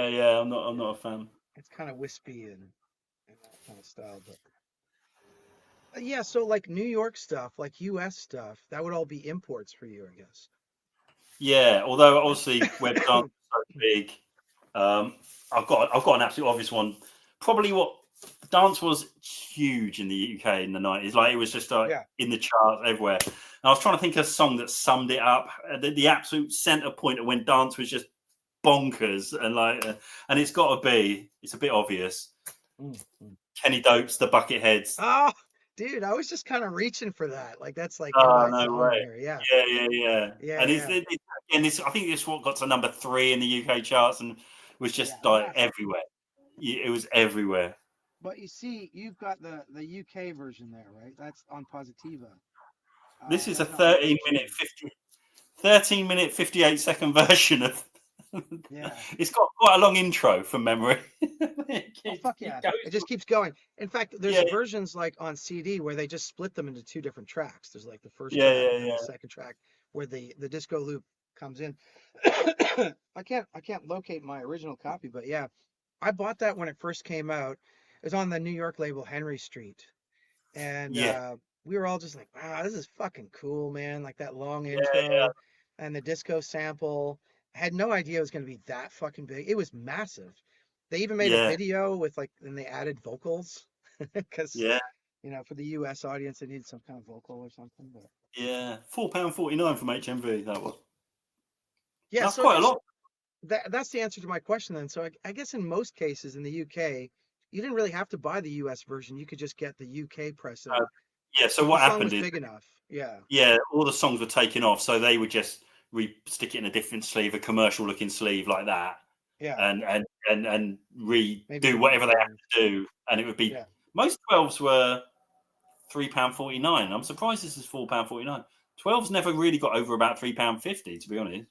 yeah. I'm yeah. not a fan. It's kind of wispy and that kind of style. But yeah, so like New York stuff, like US stuff, that would all be imports for you, I guess. Yeah, although obviously web dance is so big, um, I've got an absolute obvious one. Probably what dance was huge in the UK in the 90s. Like it was just like Yeah. in the charts everywhere. And I was trying to think of a song that summed it up. The absolute center point of when dance was just bonkers and it's got to be. It's a bit obvious. Mm, mm. Kenny Dope's The Bucketheads. Oh, dude, I was just kind of reaching for that. Like that's like in Oh my no zone way! here. Yeah. Yeah. Yeah, And yeah. I think this one got to number 3 in the UK charts and was Yeah, just like massive. everywhere. It was everywhere. But you see, you've got the UK version there, right? That's on Positiva. This is a That's not the OG. 13 minute 58-second version of. Yeah. It's got quite a long intro from memory. Oh fuck yeah. It goes, It just keeps going. In fact, there's yeah, versions like on CD where they just split them into two different tracks. There's like the first track and then the yeah. second track where the disco loop comes in. I can't locate my original copy, but yeah, I bought that when it first came out. It was on the New York label Henry Street. And Yeah, we were all just like, wow, this is fucking cool, man. Like that long yeah, intro and the disco sample. I had no idea it was going to be that fucking big. It was massive. They even made a yeah, video with like, and they added vocals because, yeah, for the US audience, they needed some kind of vocal or something. But yeah. £4.49 from HMV. That was. yeah, That's so I quite a guess lot. that's the answer to my question then. So I guess in most cases in the UK, you didn't really have to buy the US version. You could just get the UK Uh, pressing yeah. So if the what song happened was is, big enough. Yeah. yeah, all the songs were taken off, so they would just stick it in a different sleeve, a commercial looking sleeve like that, Yeah. and Maybe redo the big whatever they ones. had to do, and it would be Yeah. most 12s were £3.49. I'm surprised this is £4.49. 12s never really got over about £3.50 to be honest,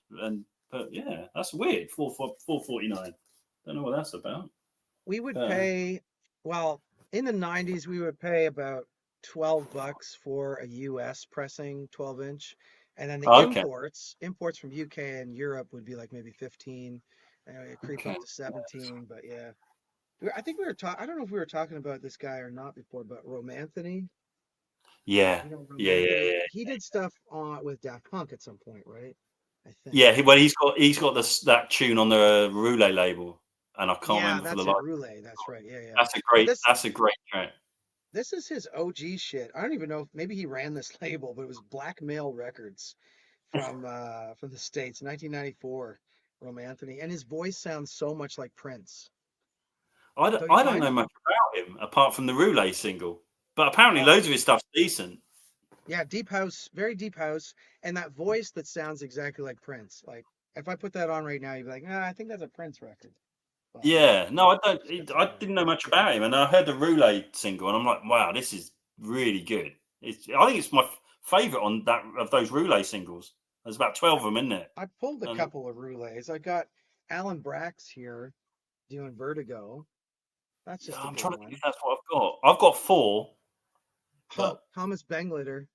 but yeah, that's weird. 4.49. Don't know what that's about. We would Uh, pay, well, in the 90s, we would pay about $12 for a US pressing 12-inch. And then the okay, imports from UK and Europe would be like maybe 15, creep okay, up to 17. But yeah, I think we were talking, I don't know if we were talking about this guy or not before, but Romanthony, yeah, Romanthony, yeah. he did stuff on with Daft Punk at some point, right? I think. Yeah, he's got this that tune on the Roulette label, and I can't Yeah, remember for the that's it, life. Roulette. That's right. Yeah, yeah. That's a But great that's a great track. this is his OG shit. I don't even know if maybe he ran this label, but it was Blackmail Records from the States, 1994, Romanthony. And his voice sounds so much like Prince. Don't you I don't find? know much about him apart from the Roulette single, but apparently Oh, loads of his stuff's decent. yeah, deep house, very deep house, and that voice that sounds exactly like Prince. Like if I put that on right now, you'd be like, nah, I think that's a Prince record. But Yeah, no, I schizophrenic. didn't know much about him, and I heard the Roulette single, and I'm like, wow, this is really good. I think it's my favorite on that of those Roulette singles. There's about 12 I, of them in there. I pulled a And couple of Roulets. I got Alan Brax here doing Vertigo. That's yeah, just a I'm good trying to think if one. that's what I've got. I've got 4, but Thomas Benglitter,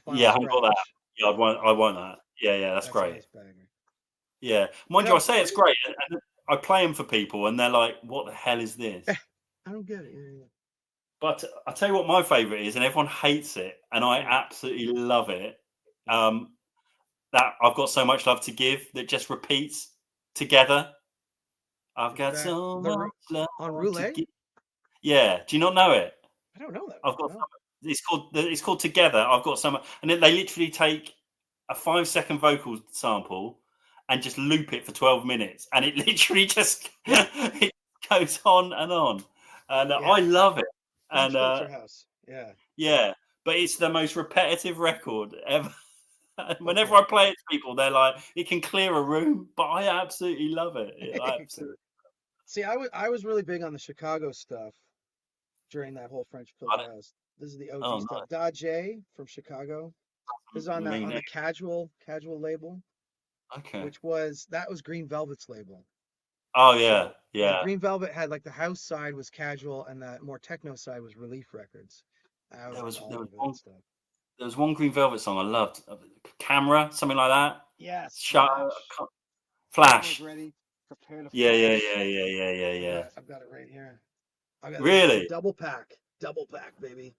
Final yeah, I haven't got that. Scratch. Yeah, I want that. Yeah, that's That's a great. nice banger. Yeah, You mind you, I know, say it's great, and I play them for people, and they're like, "What the hell is this?" I don't get it. Yeah, But I tell you what, my favorite is, and everyone hates it, and I yeah, absolutely love it. yeah. Um, that I've got so much love to give that just repeats together. I've Is got that so much love on to Roulette? give. Yeah, do you not know it? I don't know that I've one. got. No. It's called Together. I've got some, and then they literally take a 5-second vocal sample and just loop it for 12 minutes, and it literally just it goes on, and Yeah, I love it. And French Filter House. Yeah, yeah, but it's the most repetitive record ever. Whenever Okay. I play it to people, they're like, "It can clear a room," but I absolutely love it. I absolutely. See, I was really big on the Chicago stuff during that whole French I Filter don't, House. This is the OG oh, stuff. nice. Dajé from Chicago. This is I on mean, the casual label, okay. which was Green Velvet's label. Oh yeah, So yeah, yeah. Green Velvet had like the house side was casual and the more techno side was Relief Records. I was There like was all there was over that one stuff. there was one Green Velvet song I loved. Camera, something like that. Yes, Shut Flash. Cameras Flash. ready. Prepare to Yeah, yeah, flash. yeah, yeah, yeah, yeah, yeah. I've got it right here. I got this. It's a Really, double pack, baby.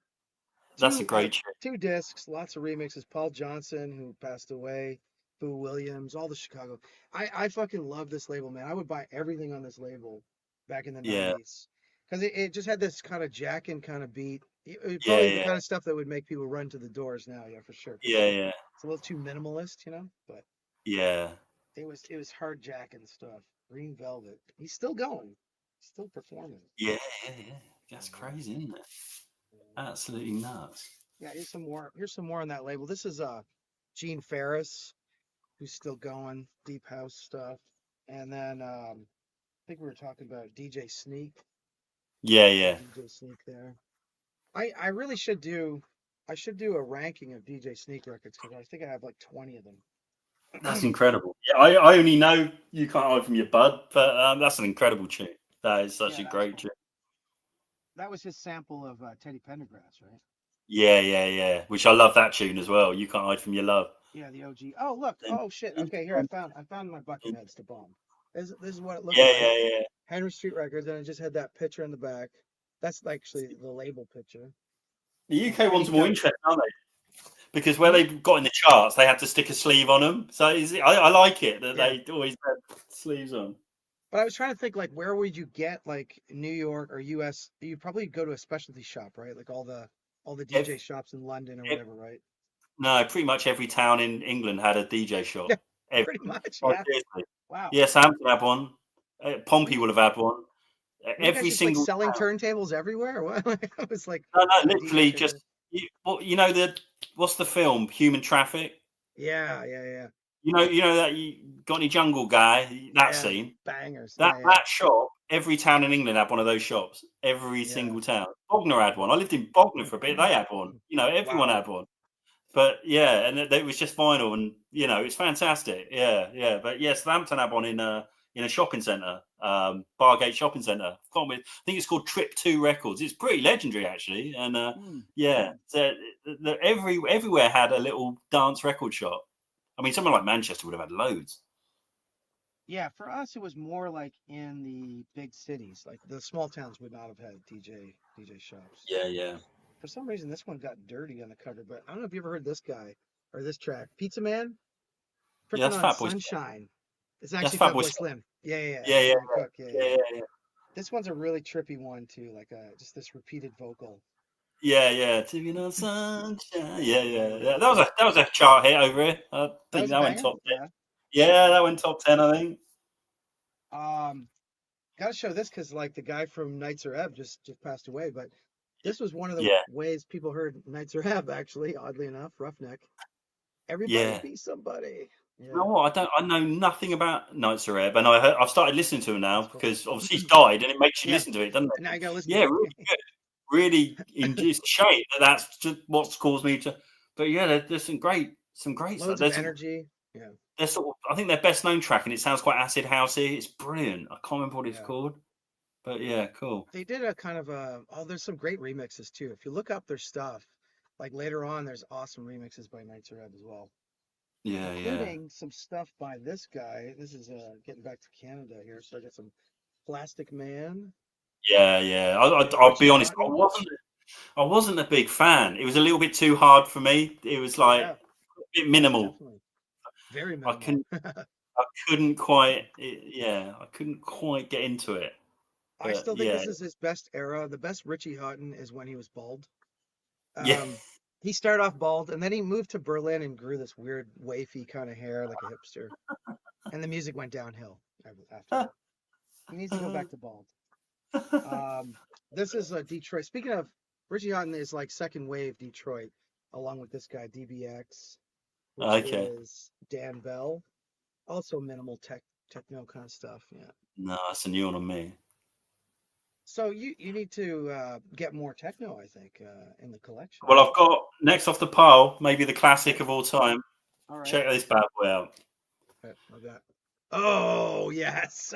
that's a Two great tune. 2 discs, lots of remixes. Paul Johnson, who passed away, Boo Williams, all the Chicago. I fucking love this label, man. I would buy everything on this label back in the Yeah, '90s because it just had this kind of jacking kind of beat. yeah, Probably the yeah, kind of stuff that would make people run to the doors now, yeah, for sure, because yeah, yeah, it's a little too minimalist, you know. But yeah, it was hard jacking stuff. Green Velvet. He's still going, still performing. yeah, yeah, yeah. That's Uh, crazy, isn't it? Absolutely nuts. yeah, here's some more. Here's some more on that label. This is Gene Ferris, who's still going, deep house stuff. And then I think we were talking about DJ Sneak. Yeah, Some yeah. DJ Sneak there. I really should do a ranking of DJ Sneak records because I think I have like 20 of That's them. incredible. Yeah, I only know You Can't Hide From Your Bud, but that's an incredible tune. That is such Yeah, a that's great cool. tune. That was his sample of Teddy Pendergrass, right? Yeah, yeah, yeah. Which I love that tune as well. You Can't Hide From Your Love. Yeah, the OG. Oh, look. Oh shit. Okay, here I found my Bucketheads to bomb. This is what it looked Yeah, like. yeah, yeah. Henry Street Records, and it just had that picture in the back. That's actually the label picture. The And UK Eddie ones are more Cut. interesting, aren't they? Because where Hmm? they got in the charts, they had to stick a sleeve on them. So I like it that Yeah. they always had sleeves on. But I was trying to think like where would you get like New York or US? You probably go to a specialty shop, right? Like all the DJ Ev- shops in London or ev- whatever, right? no, pretty much every town in England had a DJ shop. Yeah, Every, pretty much. oh, Yeah. seriously. Wow. Yeah, Southampton had one. Were Pompey you, will have had one. were you guys Every just like single selling town. turntables everywhere? Or what? Like, I was like No, no, some DJ literally shit just there. you know what's the film Human Traffic? Yeah, yeah, yeah. You know that you got any jungle guy that Yeah, scene. bangers. That Yeah, yeah. that shop, every town in England had one of those shops. Every Yeah. single town. Bognor had one. I lived in Bognor for a bit. They had one. Everyone Wow. had one. But yeah, and it was just vinyl, and it's fantastic. Yeah, yeah. But yes, Southampton had one in a shopping centre, Bargate shopping centre. I think it's called Trip Two Records. It's pretty legendary actually, and Hmm. yeah, so everywhere had a little dance record shop. I mean, somewhere like Manchester would have had loads. Yeah, for us it was more like in the big cities. Like the small towns would not have had DJ shops. Yeah, yeah, For some reason this one got dirty on the cover, but I don't know if you ever heard this guy or this track. Pizza Man, yeah. Tripping That's on Fatboy. Sunshine. It's That's actually Fatboy. Fatboy Slim. Yeah, yeah, yeah. Yeah, And yeah, Sam Cooke. Yeah, yeah, yeah. yeah, yeah. This one's a really trippy one too, like just this repeated vocal. Yeah, yeah. Tipping on sunshine. Yeah, yeah, yeah. Yeah. That was a chart hit over here. I That think was a that went banger? top 10. Yeah. Yeah, Okay. that went top 10, I think. Um, Gotta show this because like the guy from Nights Are Ebb just passed away, but this was one of the Yeah, ways people heard Nights Are Ebb, actually, oddly enough, Roughneck. Everybody yeah. be somebody. You know Yeah, what? I know nothing about Nights Are Ebb, and I've started listening to him now that's cool. because obviously he's died, and it makes you Yeah, listen to it, doesn't and now it? you gotta listen Yeah, to really it. good. Really, it's a shame that's just what's caused me to. But yeah, there's some great stuff. Loads of energy. Yeah, There's sort of, I think their best known track, and it sounds quite acid housey. It's brilliant. I can't remember what it's yeah. called, but yeah, cool. They did a kind of there's some great remixes too. If you look up their stuff, like later on, there's awesome remixes by Nights Are Ebb as well, Yeah, yeah. including some stuff by this guy. This is getting back to Canada here, so I got some Plastic Man Yeah, yeah. and I'll be Richie honest. Houghton. I wasn't a big fan. It was a little bit too hard for me. It was like Yeah, a bit yeah, minimal. definitely. Very I minimal. couldn't. I couldn't quite. Yeah, I couldn't quite get into it. I But still think yeah, this is his best era. The best Richie Houghton is when he was bald. yeah, Um, he started off bald, and then he moved to Berlin and grew this weird wavy kind of hair like a hipster. And the music went downhill after that. He needs to go back to bald. Um, this is Detroit. Speaking of Bridgerton is like second wave Detroit, along with this guy DBX, which Okay. is Dan Bell, also minimal techno kind of stuff. Yeah. No, that's a new one on me. So you need to get more techno, I think, in the collection. Well, I've got next off the pile, maybe the classic Okay. of all time. All right. Check this bad boy out. Okay, I got. Oh yes.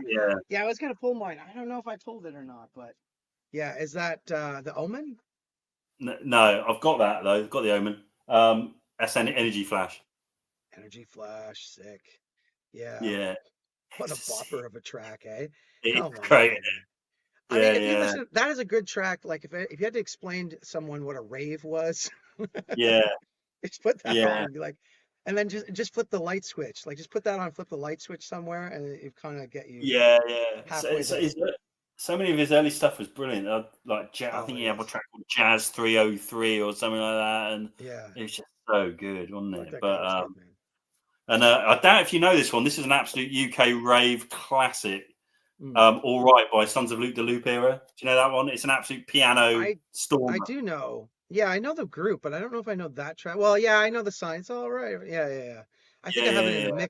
Yeah. Yeah, I was gonna pull mine. I don't know if I pulled it or not, but yeah, is that the Omen? No, I've got that though. I've got the Omen. That's an Energy Flash. Energy Flash, sick. Yeah. Yeah. What a bopper of a track, eh? It's Come great. on, man. I mean, Yeah, if you yeah, listen, that is a good track. Like if you had to explain to someone what a rave was, yeah, just put that on yeah, and be like, and then just flip the light switch. Like just put that on, flip the light switch somewhere, and it kind of get you yeah. halfway there. So many of his early stuff was brilliant. I think he had a Always. track called Jazz 303 or something like that, and Yeah. it was just so good, wasn't Fuck, it? that guy But was good, man. I doubt if you know this one. This is an absolute UK rave classic. Mm. All Right by Sons of Luke the Loop era. Do you know that one? It's an absolute piano I I stormer. do know. Yeah, I know the group, but I don't know if I know that track. Well, yeah, I know the sign. It's all right. Yeah, yeah, yeah. I think Yeah, I have it yeah, in yeah.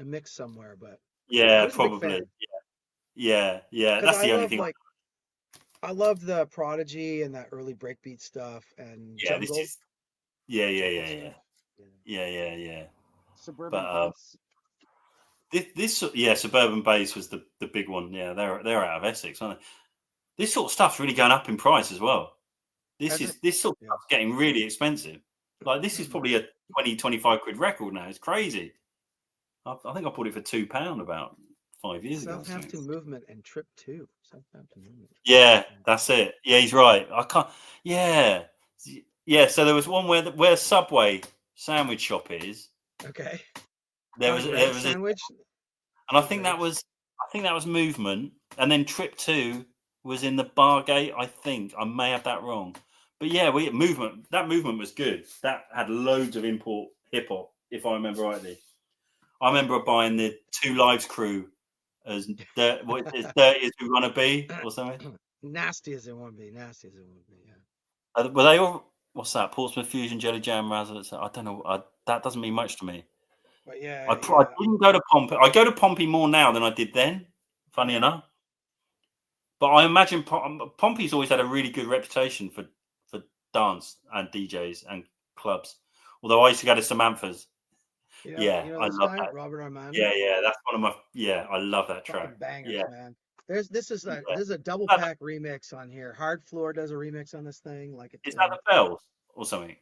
a mix somewhere, but I Yeah, was a big probably. fan Yeah, yeah. because That's the only thing. I love the Prodigy and that early breakbeat stuff and Yeah, this jungle is. Yeah, yeah, jungle yeah, yeah, stuff. Yeah. yeah, yeah, yeah. Suburban But bass. yeah, Suburban Bass was the big one. Yeah, they're out of Essex, aren't they? This sort of stuff's really going up in price as well. Has it? This sort of Yeah. stuff's getting really expensive. Like this is probably a 20-25 quid record now. It's crazy. I think I bought it for £2 about 5 years ago or something. Southampton Movement and Trip 2. Southampton Movement. Yeah, that's it. Yeah, he's right. I can't. Yeah, yeah. So there was one where Subway sandwich shop is. Okay. There Not was bread sandwich. and No breaks. I think that was Movement, and then Trip 2 was in the Bargate. I think I may have that wrong, but yeah, Movement. That Movement was good. That had loads of import hip hop, if I remember rightly. I remember buying the Two Lives crew as what is it, dirty as we want to be or something. Nasty as it would be. Nasty as it would be. Yeah. Were they all? What's that? Portsmouth Fusion, Jelly Jam, Razzle. I don't know. That doesn't mean much to me. But yeah, I yeah. didn't go to Pompey. I go to Pompey more now than I did then. Funny enough, but I imagine Pompey's always had a really good reputation for dance and DJs and clubs. Although I used to go to Samantha's. Yeah, You know I this love guy, that. Robert Armani. Yeah, yeah, that's one of my. Yeah, I love that Fucking track. bangers, Yeah, man. This is yeah. a double Is that, pack remix on here. Hard Floor does a remix on this thing, like it. is that the Bells or something?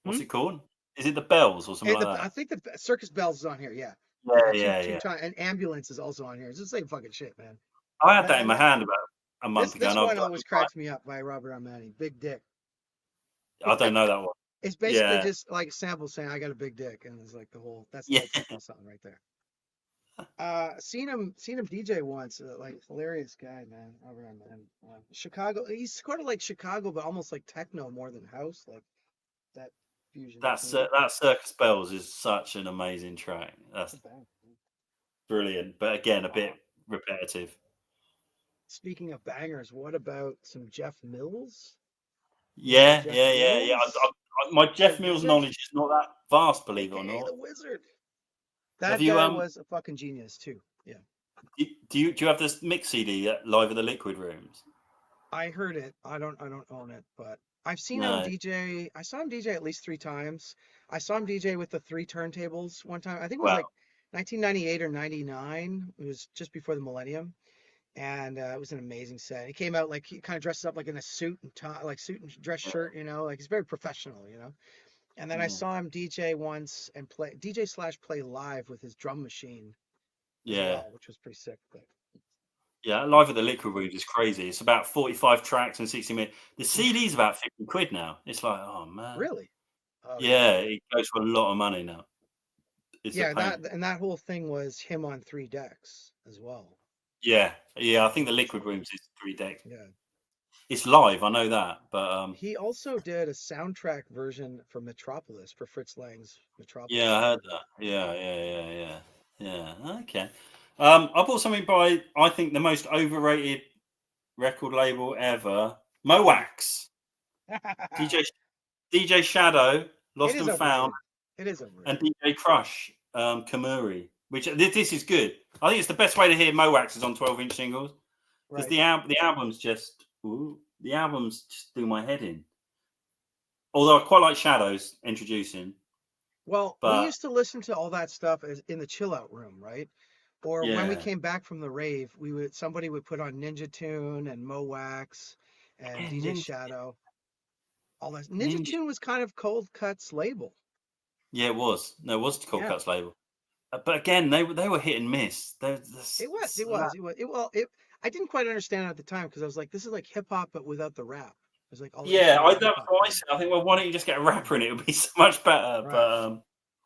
What's Hmm? it called? Is it the Bells or something like I that? think the Circus Bells is on here. Yeah, Yeah, two yeah, two yeah. time and Ambulance is also on here. It's the same fucking shit, man. I had That that in and my that hand about a month ago, this and one always cracks me up by Robert Armani. Big Dick. I don't know that one. It's basically Yeah, just like a sample saying I got a big dick, and it's like the whole that's yeah, the whole song right there. Seen him DJ once, like hilarious guy, man. Robert Armani. Chicago. He's sort of like Chicago, but almost like techno more than house, like that fusion between. that Circus Bells is such an amazing track. It's a That's bang. brilliant, but again, a bit repetitive. Speaking of bangers, what about some Jeff Mills? You know Yeah, Jeff yeah, yeah, yeah. Mills, My the Jeff Mills Wizard, knowledge is not that vast, believe it or aka not. the Wizard. Have That you guy was a fucking genius too. Yeah, do you have this mix CD live at the Liquid Rooms? I heard it. I don't own it, but I've seen him No. DJ. I saw him DJ at least 3 times. I saw him DJ with the three turntables one time. I think it was Wow. like 1998 or 99. It was just before the millennium, and it was an amazing set. He came out like he kind of dressed up like in a suit and tie, like suit and dress shirt, like he's very professional, And then I Yeah. saw him DJ once and play DJ slash play live with his drum machine as Yeah. well, which was pretty sick. But Yeah, live at the Liquid Rooms is crazy. It's about 45 tracks and 60 minutes. The CD's about 50 quid now. It's like, oh man. really, oh yeah, Yeah, it goes for a lot of money now. It's a yeah. pain. That whole thing was him on 3 decks as well. Yeah, yeah. I think the Which was Liquid fun. Rooms is 3 decks. Yeah. It's live, I know that, but He also did a soundtrack version for Metropolis, for Fritz Lang's yeah, I Metropolis heard movie. that. Yeah, yeah, yeah, yeah, yeah. Okay. I bought something by I think the most overrated record label ever, Hmm. Moax. DJ DJ Shadow, It Lost is and Found, overrated. It is and overrated. DJ Crush, Kamuri. Which this is good. I think it's the best way to hear Mowaxes on 12-inch singles because Right. the albums just do my head in. Although I quite like Shadows introducing, Well, we but used to listen to all that stuff in the chill out room, right? Or when we yeah, came back from the rave, somebody would put on Ninja Tune and Mo Wax and again, DJ Shadow. All that. Ninja Ninja. Tune was kind of Cold Cut's label. Yeah, it was. No, it was the Cold Yeah, Cuts label. But again, they were hit and miss. it was. It was. It was. It, well, it. I didn't quite understand it at the time because I was like, this is like hip hop, but without the rap. It was like all the Yeah, instrumental hip that's hop what I thing. said. I think, well, why don't you just get a rapper in it? It would be so much better. Right. But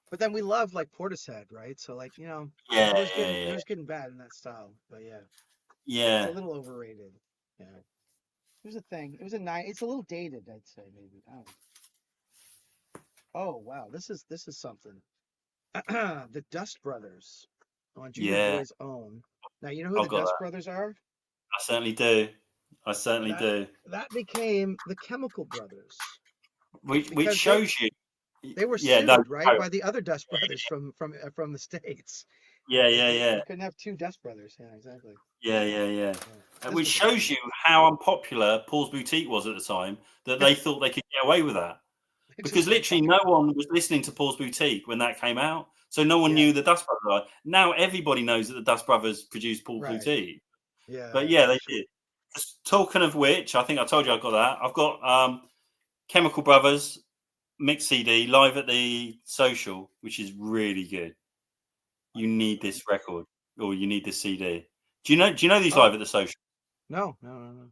But then we loved like Portishead, right? So like, yeah, there was good yeah, and yeah, there was good and bad in that style. But yeah, it's a yeah, little overrated. Yeah. It was a thing. It was a nice. It's a little dated, I'd say maybe. I don't know. Oh wow, this is something. The Dust Brothers on Junior yeah. Boy's Own. Now you know who I've the got Dust that. Brothers are? I certainly do. I certainly That do. that became the Chemical Brothers Which because they shows you. they were Yeah, no, sued, right, by the other Dust Brothers from the States. yeah, They, yeah, they yeah. you couldn't have two Dust Brothers. Yeah, exactly. Yeah, yeah, yeah. Yeah. This Which was a shows thing. you how unpopular Paul's Boutique was at the time that they thought they could get away with that. They just Because kept literally fucking no with it. one was listening to Paul's Boutique when that came out. So no one Yeah. knew the Dust Brothers. Now everybody knows that the Dust Brothers produced Paul's Right. Boutique. Yeah, But yeah, yeah, for they sure. did. Just talking of which, I think I told you I got that. I've got Chemical Brothers mix CD live at the Social, which is really good. You need this record or you need this CD. Do you know these Oh, live at the Social? no, no, no, no.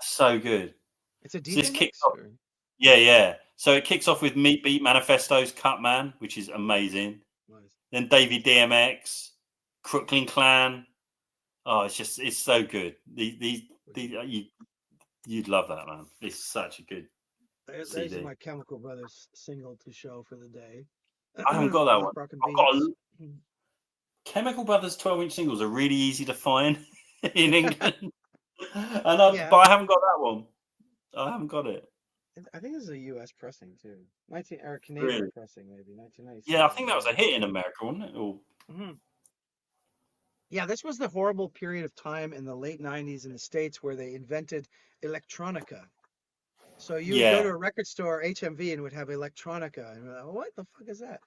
So good. It's a So this DJ kicks mix off. or Yeah, yeah. So it kicks off with Meat Beat Manifesto's Cut Man, which is amazing. nice. Then Davey DMX, Crooklyn Clan. Oh, it's so good. You'd love that, man. It's such a good There's CD. my Chemical Brothers single to show for the day. I haven't got that Rock one. Rockin' I've got Beats. Chemical Brothers 12-inch singles are really easy to find in England, Yeah, but I haven't got that one. I haven't got it. I think this is a U.S. pressing too. 19 or Canadian Really? pressing maybe Yeah, I 1997. think that was a hit in America, wasn't it? Or Hmm. Yeah, this was the horrible period of time in the late 90s in the States where they invented electronica. So you would go to yeah, a record store, HMV, and would have electronica, and you're like, what the fuck is that?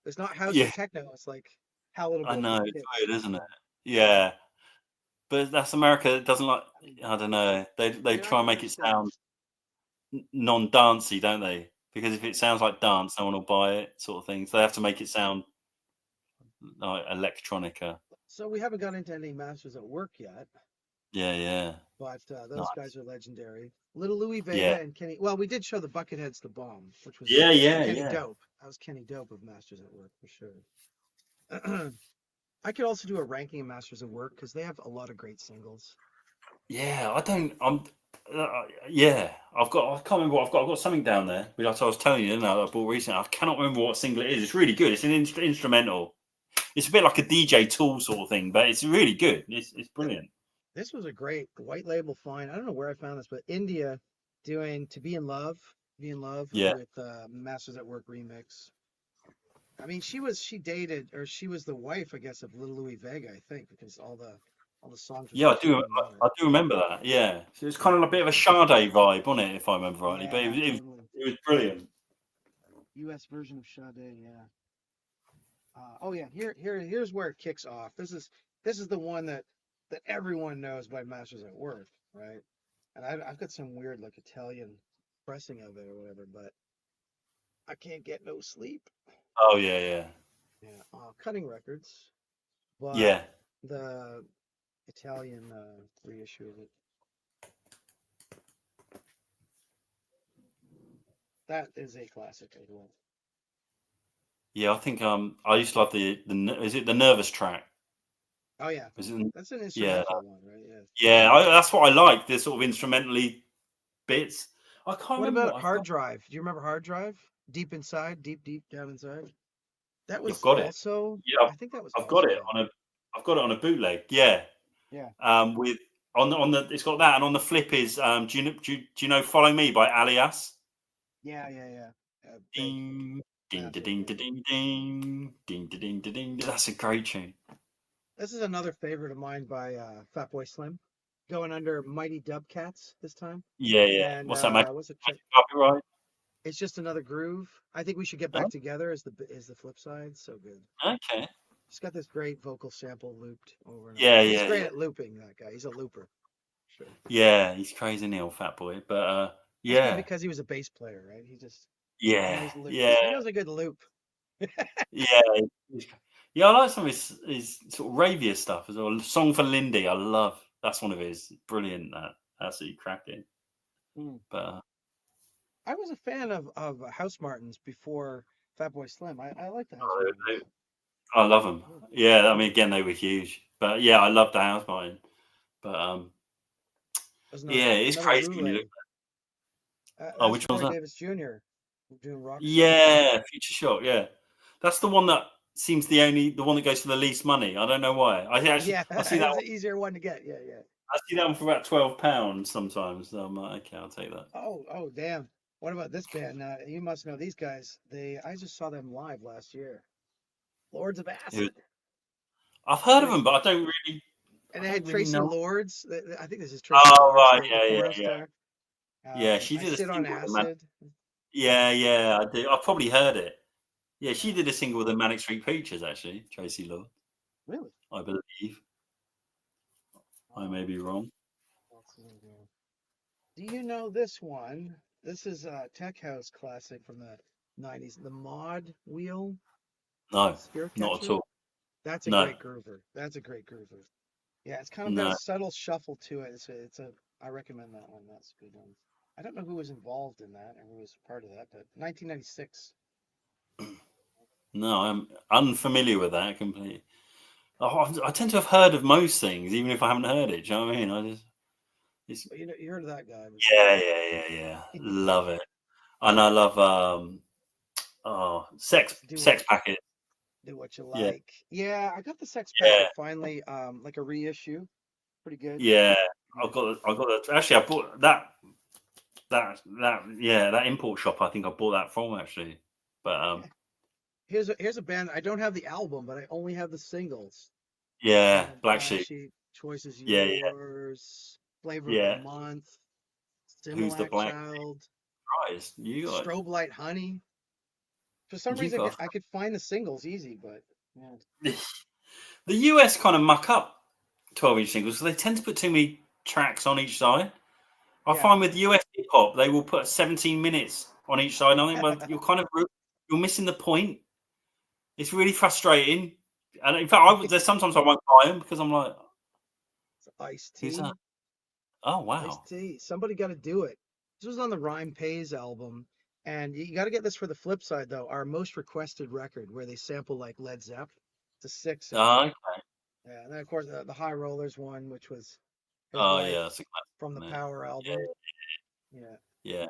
It's not house or yeah. techno. It's like I palatable know it's hits. weird, isn't it? Yeah, yeah. Yeah, but that's America. It doesn't like. I don't know. They You're not try and gonna make it understand. sound non-dancey, don't they? Because if it sounds like dance, no one will buy it, sort of thing. So they have to make it sound like electronica. So we haven't got into any masters at work yet, Yeah, yeah, but those guys nice. are legendary. Little Louis Yeah, Vega and Kenny. Well, we did show the Bucketheads the bomb, which was yeah, yeah, Kenny yeah. Dope. That was Kenny Dope of Masters at Work for sure. I could also do a ranking of Masters at Work because they have a lot of great singles. Yeah, I don't. Yeah, I can't remember what I've got. I've got something down there, which I was telling you now that I bought recently. I cannot remember what single it is. It's really good. It's an instrumental. It's a bit like a DJ Tool sort of thing, but it's really good. It's brilliant. This was a great white label find. I don't know where I found this, but India doing "To Be in Love" Yeah, with Masters at Work remix. I mean, she dated or she was the wife, I guess, of Little Louis Vega, I think, because all the songs were yeah, so I do. similar. I do remember that. Yeah, so it's kind Yeah, of a bit of a Sade vibe, wasn't it? If I remember rightly, but yeah, totally. it was brilliant. U.S. version of Sade, yeah. Oh yeah, here's where it kicks off. This is the one that everyone knows by Masters at Work, right? And I've got some weird like Italian pressing of it or whatever, but I can't get no sleep. Oh yeah, yeah, Yeah, Cutting Records, but yeah, the Italian reissue of it. That is a classic as well. yeah. I think I used to love is it the Nervous track? Oh yeah, Is it? that's an Yeah, instrumental one, right? Yeah. yeah. That's what I like. The sort of instrumentally bits. I can't What remember about what I've Hard got. Drive? Do you remember Hard Drive? Deep inside, deep down inside. That I've was got it. also, Yeah, I think that was I've got it also, I've got it on a bootleg. Yeah. yeah. With on the it's got that, and on the flip is do you know Follow Me by Alias? Yeah, yeah, yeah. Big, Ding, ding, da, massive. ding, Yeah. da, ding, ding, ding, da, ding, da, ding. That's a great tune. This is another favorite of mine by Fatboy Slim, going under Mighty Dub Cats this time. Yeah, yeah. And What's that, Magic what's it? Copyright? It's just another groove. I think we should get Oh, back together. Is the flip side so good? okay. He's got this great vocal sample looped over and over. Yeah, He's yeah, great yeah. at looping. That guy. He's a looper. Sure. Yeah, he's crazy, Neil, Fat Boy. But Must be yeah, because he was a bass player, right? He yeah, knows loop. yeah, He knows a good loop. yeah. he's- Yeah, I like some of his sort of ravier stuff as well. Song for Lindy, I love. That's one of his. Brilliant, that. Absolutely cracking. Hmm. But I was a fan of House Martins before Fatboy Slim. I like the House oh, Martins. I love them. Yeah. Yeah, I mean, again, they were huge. But yeah, I love the house mine. But There's yeah, it's another crazy when you look. Roulette. Oh, That's which one's Troy that? Davis Jr. doing rock star. Yeah, Future Shock. Yeah, that's the one that seems the one that goes for the least money. I don't know why. Yeah, I see that it's one, an easier one to get. Yeah, yeah. I see that one for about £12 sometimes. So I'm like, okay, I'll take that. Oh, damn. What about this band? You must know these guys. I just saw them live last year. Lords of Who- Acid. I've heard of Trace, them, but and I they had don't really Tracy know. Lords. I think this is Tracy Oh Lords, right, the yeah, porn yeah, yeah, star. yeah. She I did a Sit on single with the man. Acid. Yeah, yeah, I do. I've probably heard it. Yeah, she Yeah, did a single with the Manic Street Preachers actually, Tracy Lord, really? I believe. I may Oh, be wrong. let's see here. Do you know this one? This is a tech house classic from the 90s. The Mod Wheel No, Spirit not at Catcher. all. That's a No, great groover. That's a great groover. Yeah, it's kind of got a no. subtle shuffle to it. I recommend that one. That's a good one. I don't know who was involved in that or who was part of that, but 1996. No, I'm unfamiliar with that completely. I tend to have heard of most things, even if I haven't heard it. Do you know what I mean? It's But you heard of that guy yeah, before. yeah, yeah, yeah. Love it, and I love Do what sex packet. do what you Yeah, like. Yeah, I got the Sex yeah, Packet finally, like a reissue. Pretty good. yeah. Yeah. I got that. Actually, I bought that import shop. I think I bought that from actually. But Yeah. Here's a band. I don't have the album, but I only have the singles. yeah, Black Sheep. Sheep, Choice is Yeah, yeah, Yours, Flavor of the yeah. Month, Who's the Similac Black Child, Prize? You got Strobe Light Honey. For some you reason, got. I could find the singles easy, but yeah. The US kind of muck up 12-inch singles because they tend to put too many tracks on each side. I Yeah. find with US hip hop, they will put 17 minutes on each side. And I think, well, you're missing the point. It's really frustrating. And in fact, there's sometimes I won't buy them because I'm like, Ice who's that? T. Oh Ice wow. T. Somebody got to do it. This was on the Rhyme Pays album. And you got to get this for the flip side, though. Our most requested record, where they sample like Led Zepp. It's a sick Oh, sample. Yeah. And then, of course, the High Rollers one, which was his oh wife yeah, that's a from the classic, Power isn't album. it? Yeah. Yeah,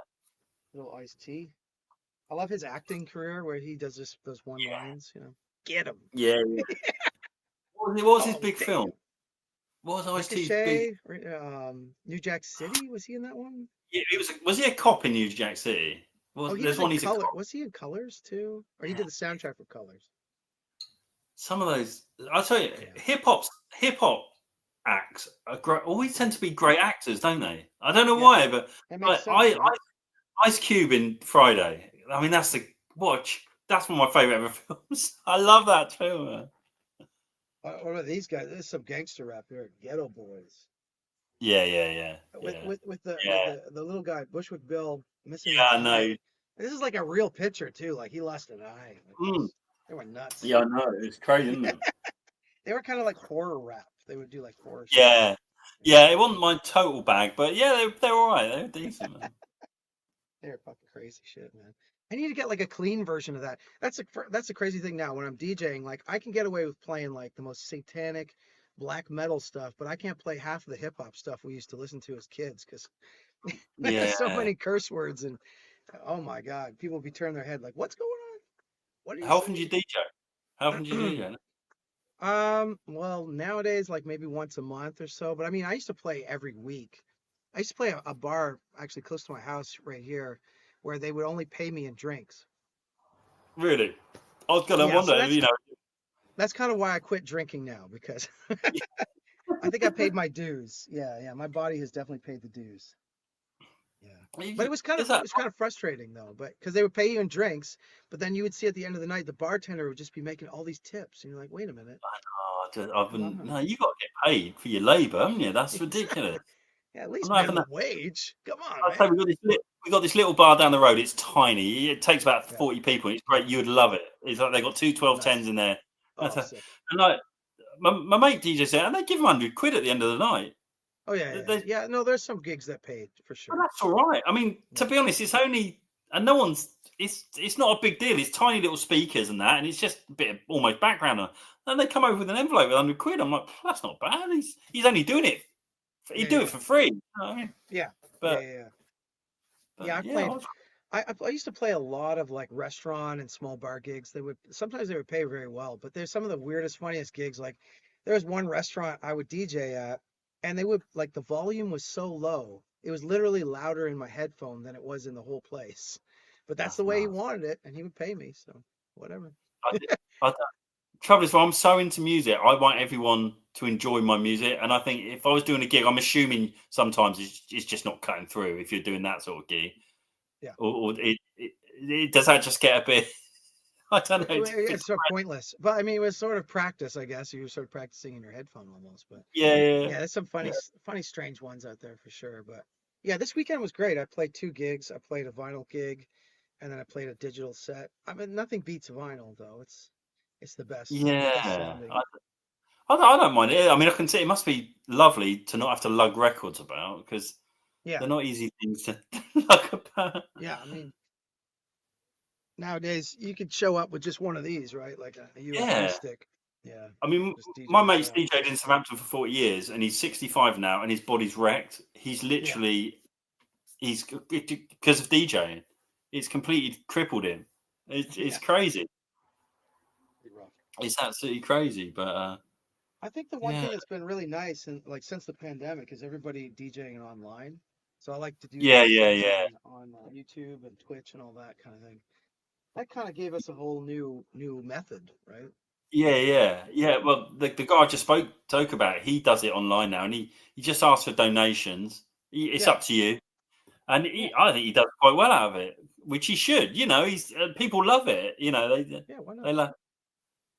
Little Ice T. I love his acting career where he does those one lines, Get him. yeah, yeah. What was his Oh, big damn. film? What was Ice-T's big? Ricochet, New Jack City, was he in that one? Yeah, was he a cop in New Jack City? Oh, he There's was in one he's a Color. cop. Was he in Colors too? Or he did the soundtrack for Colors? Some of those, I'll tell you, Yeah. hip hop acts are great, always tend to be great actors, don't they? I don't know Yeah, why, but that makes sense, right? Ice Cube in Friday. I mean, that's the watch. That's one of my favorite ever films. I love that too, man. What about these guys? There's some gangster rap here, Ghetto Boys. Yeah, yeah, yeah, With yeah, with with the with yeah, the, the little guy, Bushwick Bill, missing an yeah. I eye. know. This is like a real picture too. Like he lost an eye. Mm. They were nuts. Yeah, I know. It's crazy, isn't it? They were kind of like horror rap. They would do like horror shit. Yeah, yeah. It wasn't my total bag, but yeah, they're all right. They're decent, man. They're fucking crazy shit, man. I need to get like a clean version of that. That's a crazy thing now when I'm DJing. Like I can get away with playing like the most satanic black metal stuff, but I can't play half of the hip hop stuff we used to listen to as kids because there's so Yeah. many curse words and oh my god, people be turning their head like, "What's going on? What are you How often do you DJ? How often do you saying?" DJ? Well, nowadays like maybe once a month or so, but I mean, I used to play every week. I used to play a bar actually close to my house right here where they would only pay me in drinks. Really? I was gonna Yeah, so wonder, you know. that's kind of why I quit drinking now, because I think I paid my dues. Yeah, yeah, my body has definitely paid the dues. Yeah. But Is it that? was kind of frustrating though, but because they would pay you in drinks, but then you would see at the end of the night the bartender would just be making all these tips, and you're like, wait a minute, I've come been on. no. You got to get paid for your labour, haven't you? That's ridiculous. Exactly. Yeah, at I'm least not having minimum that. wage. Come on, I say man. we got this little bar down the road. It's tiny. It takes about Yeah. 40 people. It's great. You would love it. It's like they got two 12-10s Nice. in there. Oh, sick. And like my mate DJ said, and they give him 100 quid at the end of the night. Oh yeah, yeah, They, yeah. No, there's some gigs that paid for well, sure. that's all right. I mean, to Yeah. be honest, it's only and no one's. It's not a big deal. It's tiny little speakers and that, and it's just a bit of almost background. And they come over with an envelope with 100 quid. I'm like, that's not bad. He's only doing it. Yeah, He'd do it yeah. for free. You know what I mean? Yeah. Yeah, But yeah, yeah. Yeah, but I yeah, played. I used to play a lot of like restaurant and small bar gigs. They would sometimes they would pay very well, but there's some of the weirdest, funniest gigs. Like there was one restaurant I would DJ at, and they would like the volume was so low, it was literally louder in my headphone than it was in the whole place. But that's that's the way he nuts. wanted it, and he would pay me, so whatever. I, I, trouble is, well, I'm so into music. I want everyone to enjoy my music, and I think if I was doing a gig, I'm assuming sometimes it's just not cutting through if you're doing that sort of gig, Yeah. or it does that just get a bit. I don't know. It's sort of pointless, but I mean, it was sort of practice, I guess. You were sort of practicing in your headphone almost, but. Yeah, yeah, Yeah, there's some yeah. funny, strange ones out there for sure. But yeah, this weekend was great. I played two gigs. I played a vinyl gig, and then I played a digital set. I mean, nothing beats vinyl though. It's the best Yeah. sounding. I don't mind it. I mean, I can see it must be lovely to not have to lug records about because Yeah, they're not easy things to lug about. yeah. I mean, nowadays you could show up with just one of these, right? Like a USB Yeah. stick. Yeah, I mean, just DJ my your mate's set. DJed in Southampton for 40 years and he's 65 now and his body's wrecked. He's Yeah, literally, he's because of DJing, it's completely crippled him. It's yeah. crazy. Pretty rough. It's absolutely crazy. But I think the one yeah, thing that's been really nice and like since the pandemic is everybody DJing online. So I like to do yeah, like yeah, sets yeah. on YouTube and Twitch and all that kind of thing. That kind of gave us a whole new method, right? Yeah, yeah, yeah. Well, the guy I just spoke about, he does it online now, and he just asks for donations. It's Yeah, up to you, and yeah, I think he does quite well out of it, which he should. You know, he's people love it. You know, yeah. Why not? they love.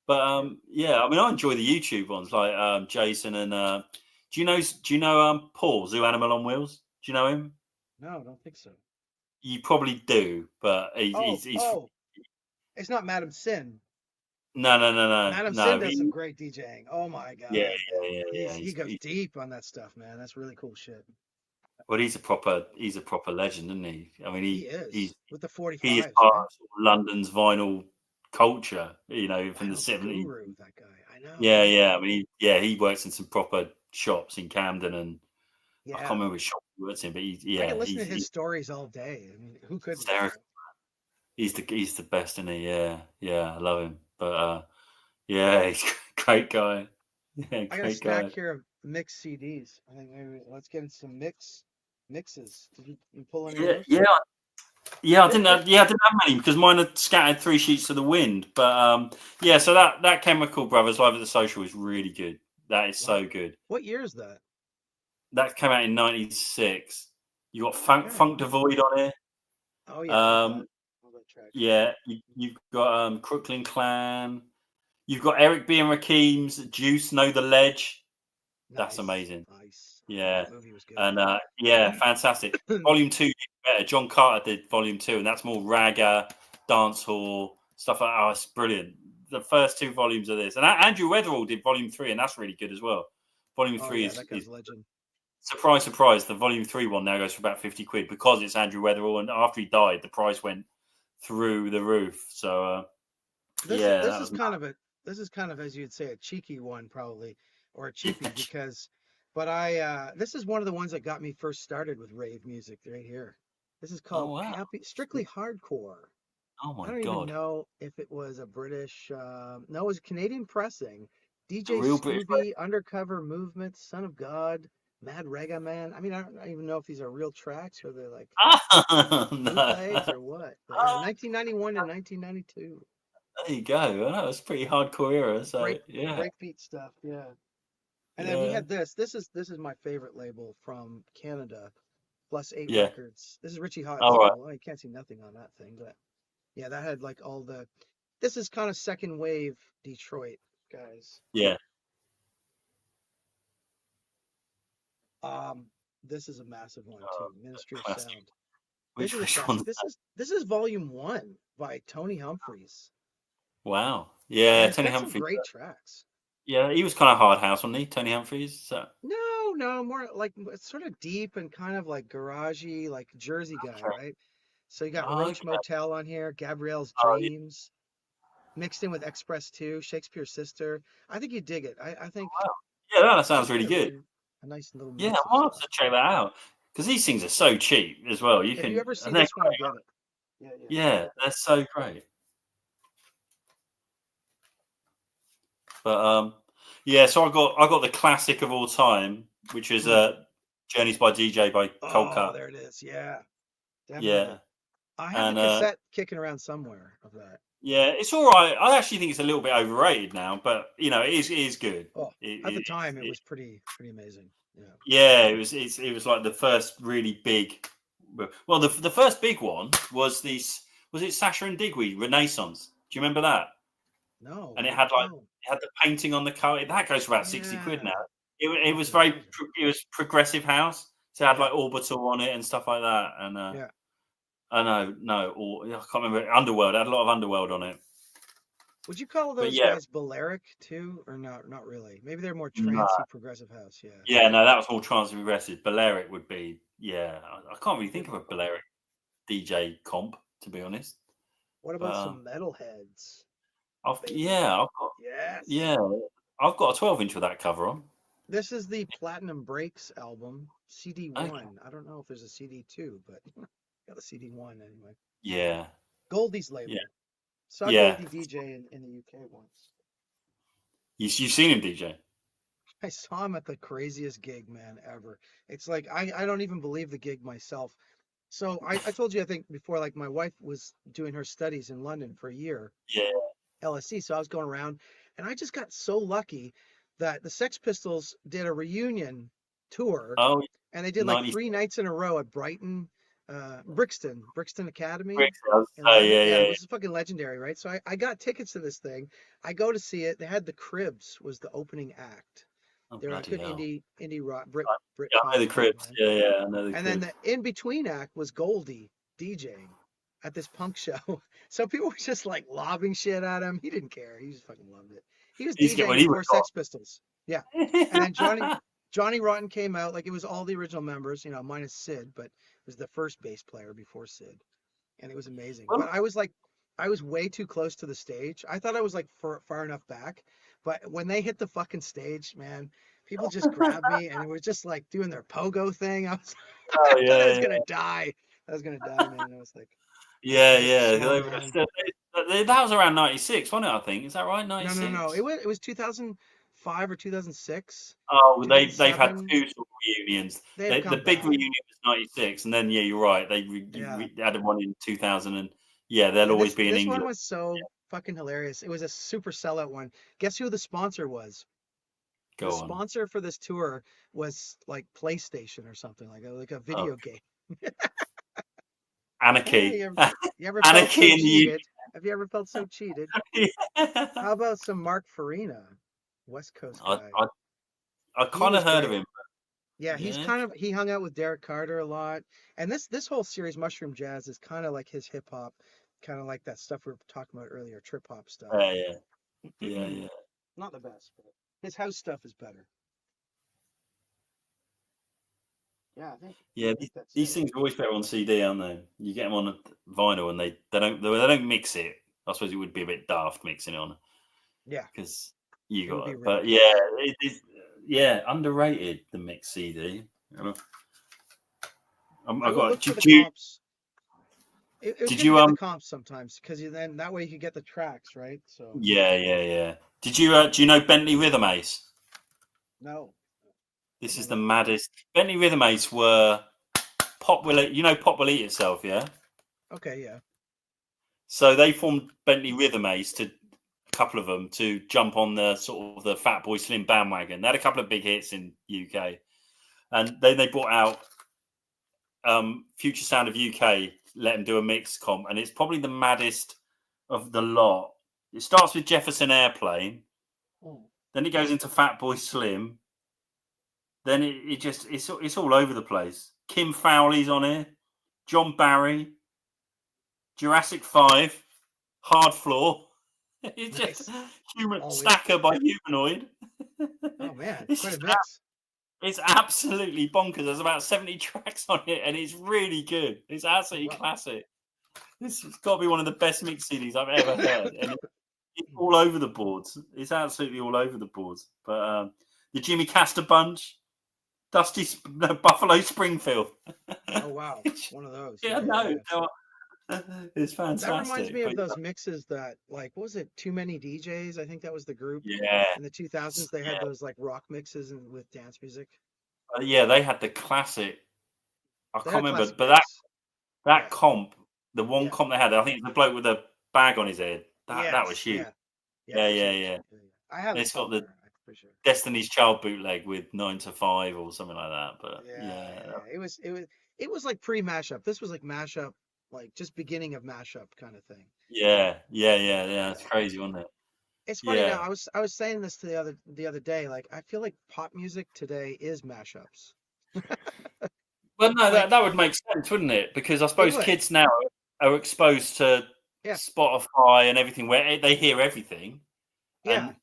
But Yeah. yeah, I mean, I enjoy the YouTube ones like Jason and Paul Zoo Animal on Wheels? Do you know him? No, I don't think so. You probably do, but Oh, he's oh, it's not Madam Sin. Madam Sin no. does some great DJing. Oh my Yeah, God, yeah. yeah. He goes deep on that stuff, man. That's really cool shit. Well, he's a proper legend, isn't he? I mean, He is with the he is 45s, part right? of sort of London's vinyl culture, you know, from the Vinyl 70s. guru, that guy. I know. Yeah, yeah. I mean, he works in some proper shops in Camden, and I can't Yeah, remember which shop he works in, but I could listen to his stories all day. I mean, who couldn't, hysterical. right? He's the best, isn't he? Yeah, yeah. I love him, but yeah, he's a great guy. Yeah, I got a great stack guy. here of mixed CDs. I think maybe let's get into some mixes. Did you pull any of Yeah, those? yeah. I didn't have many because mine had scattered three sheets to the wind. But yeah, so that Chemical Brothers Live at the Social is really good. That is so Wow. good. What year is that? That came out in '96. You got Okay. Funk Devoid on here. Oh yeah, I know that. Um, Know that track. yeah, you've got Crooklyn Clan. You've got Eric B and Rakim's Juice Know the Ledge. That's Nice, amazing. nice. Yeah, That movie was good. and yeah, fantastic. Volume 2 did better. John Carter did Volume 2, and that's more ragga, dancehall stuff like that. Oh, it's brilliant. The first two volumes of this, and Andrew Weatherall did Volume 3, and that's really good as well. Volume Oh 3 yeah, that guy's is a legend. surprise, surprise. The Volume 3 one now goes for about 50 quid because it's Andrew Weatherall, and after he died, the price went through the roof. So This yeah, this that is was kind of as you'd say a cheeky one probably or a cheapie because but I this is one of the ones that got me first started with rave music right here. This is oh called wow, Happy Strictly Hardcore. oh I my don't even god, know if it was a British no, it was Canadian pressing. the DJ real British. Scooby, Undercover Movement, Son of God, Mad Reggae Man. I mean, I don't even know if these are real tracks or they're like No. bootlegs or what. But yeah, 1991 and 1992. There you go. Well, that was pretty hardcore era. So Break yeah, breakbeat stuff. Yeah. And then we yeah, had this. This is my favorite label from Canada. Plus 8 yeah. records. This is Richie Hawtin's All right. label. Oh, you can't see nothing on that thing, but yeah, that had like all the. This is kind of second wave Detroit guys. Yeah. Um, this is a massive one too. Ministry of Classic. Sound. This is a Which classic. one's that? This is volume one by Tony Humphries, Wow. and Yeah, it's Tony got some Humphries. great tracks. Yeah, he was kind of hard house, wasn't he? Tony Humphries. So, No, no, more like it's sort of deep and kind of like garagey, like Jersey guy, okay. right? So you got Oh, Roach okay. Motel on here, Gabrielle's Oh, yeah. Dreams, mixed in with Express 2, Shakespeare's Sister. I think you dig it. I think Wow. Yeah, that sounds just really get good. a nice little Yeah, mix I of might have stuff. to check that out because these things are so cheap as well. You If you can, ever see and they're this one, great. get it. Yeah, yeah. Yeah, they're so great. But yeah. So I got the classic of all time, which is Hmm. Journeys by DJ by Cold Oh, Cut. there it is. Yeah, Yeah, definitely. I have the and cassette kicking around somewhere of that. yeah, it's all right. I actually think it's a little bit overrated now, but it is good. Oh, It, at the it, time, it it, was pretty amazing. Yeah. yeah, it was like the first really big. Well, the first big one was this. Was it Sasha and Digweed Renaissance? Do you remember that? No, And I don't. it had the painting on the cover. That goes for about 60 quid now. Yeah, It I was can very imagine. it was progressive house. So it had Yeah, like Orbital on it and stuff like that. And yeah. I know no, or I can't remember Underworld. It had a lot of Underworld on it. Would you call But those yeah, guys Balearic too, or not? Not really. Maybe they're more no, trancy progressive house. Yeah. yeah, no, that was more trance and progressive. Balearic would be yeah. I can't really What, think of a Balearic DJ comp to be honest. what But about some metalheads? I've Fave. yeah, I've got Yes. yeah, I've got a 12-inch with that cover on. This is the Platinum Breaks album, CD Okay. one. I don't know if there's a CD two, but got a CD one anyway. Yeah, Goldie's yeah, label. Saw yeah. Goldie DJ in the UK once. You've seen him DJ? I saw him at the craziest gig, man, ever. It's like I don't even believe the gig myself. So I told you I think before, like my wife was doing her studies in London for a year, Yeah. LSE. So I was going around, and I just got so lucky that the Sex Pistols did a reunion tour, Oh, and they did like 90 three nights in a row at Brighton, Brixton Academy bricks. I was in say, London. yeah, Yeah, it yeah, was fucking legendary, right? So I got tickets to this thing. I go to see it. They had the Cribs was the opening act. oh, They're like bloody good hell. indie rock, Brit Yeah, I know pop the kind of Crips. band. Yeah, yeah, I know the And then Crips. the in between act was Goldie DJing at this punk show. So people were just like lobbing shit at him. He didn't care. He just fucking loved it. He was He's get DJing when he was before Sex Pistols. Yeah. And then Johnny Rotten came out. Like it was all the original members, minus Sid, but it was the first bass player before Sid. And it was amazing. But well, I was way too close to the stage. I thought I was like far enough back. But when they hit the fucking stage, man, people just grabbed me and it was just like doing their pogo thing. oh I thought I was yeah, gonna die. I was gonna die, man. I was like, yeah, just a yeah, small yeah. man. That was around 96, wasn't it? I think is that right? No, no, no. 96. It was 2005 or 2006, Oh, they've had 2007. two sort of reunions. They've The come big back. reunion was 96, and then yeah, you're right. They Yeah. added one in 2000, and yeah, they'll And always this be in this one England. was so fucking hilarious. It was a super sellout one. Guess who the sponsor was? The Go on, sponsor for this tour was like PlayStation or something like a oh, video game. Hey, Anarchy, you ever felt so Anarchy in the cheated? Have you ever felt so cheated? UK. How about some Mark Farina, West Coast I, guy? I, I He kind of was heard of great. him. Yeah, Yeah, he hung out with Derek Carter a lot. And this whole series, Mushroom Jazz, is kind of like his hip hop, kind of like that stuff we were talking about earlier, trip hop stuff. yeah, yeah, yeah, yeah. Not the best, but his house stuff is better. Yeah, Yeah, I think that's these it. things are always better on CD, aren't they? You get them on vinyl, and they don't mix it. I suppose it would be a bit daft mixing it on Yeah, because you it would got be it. But ridiculous. yeah, it is. Yeah, underrated the mix CD. I I will got. look for the Did you? comps. It was Did good to you? get the comps sometimes because then that way you could get the tracks, right? So Yeah, yeah, yeah. Did you? Do you know Bentley Rhythm Ace? no. This is the maddest. Bentley Rhythm Ace were Pop Will Eat. You know Pop Will Eat Itself, yeah? Okay, yeah. So they formed Bentley Rhythm Ace, to a couple of them, to jump on the sort of the Fatboy Slim bandwagon. They had a couple of big hits in UK, and then they brought out Future Sound of UK, let them do a mix comp, and it's probably the maddest of the lot. It starts with Jefferson Airplane, then it goes into Fatboy Slim, then it's all over the place. Kim Fowley's on here, John Barry, Jurassic 5, Hard Floor. It's Nice. just human Always. Stacker by Humanoid. Oh man, It's quite a just mix. It's absolutely bonkers. There's about 70 tracks on it, and it's really good. It's absolutely Wow. classic. This has got to be one of the best mix CDs I've ever heard, and it's all over the boards. It's absolutely all over the boards. But the Jimmy Castor Bunch, Buffalo Springfield. Oh wow, one of those. Yeah, Yeah. no, it's fantastic. That reminds me of but those mixes that, like, what was it? Too Many DJs. I think that was the group yeah, in the 2000s. They had those like rock mixes and with dance music. yeah, they had the classic. I They can't had a remember, classic but mix. that Yeah. comp, the one Yeah. comp they had, I think it was a bloke with a bag on his head. That was Yes. huge. Yeah. Yeah, It was yeah, huge. yeah. I have it It's got the somewhere, for sure. Destiny's Child bootleg with 9 to 5 or something like that. But Yeah. It was like pre-mashup. This was like mashup, like just beginning of mashup kind of thing. yeah. It's crazy, wasn't it? It's funny now. Yeah. I was saying this to the other day. Like I feel like pop music today is mashups. Well, no, Like that would make sense, wouldn't it? Because I it suppose would. kids now are exposed to Yeah. Spotify and everything, where they hear everything, Yeah. and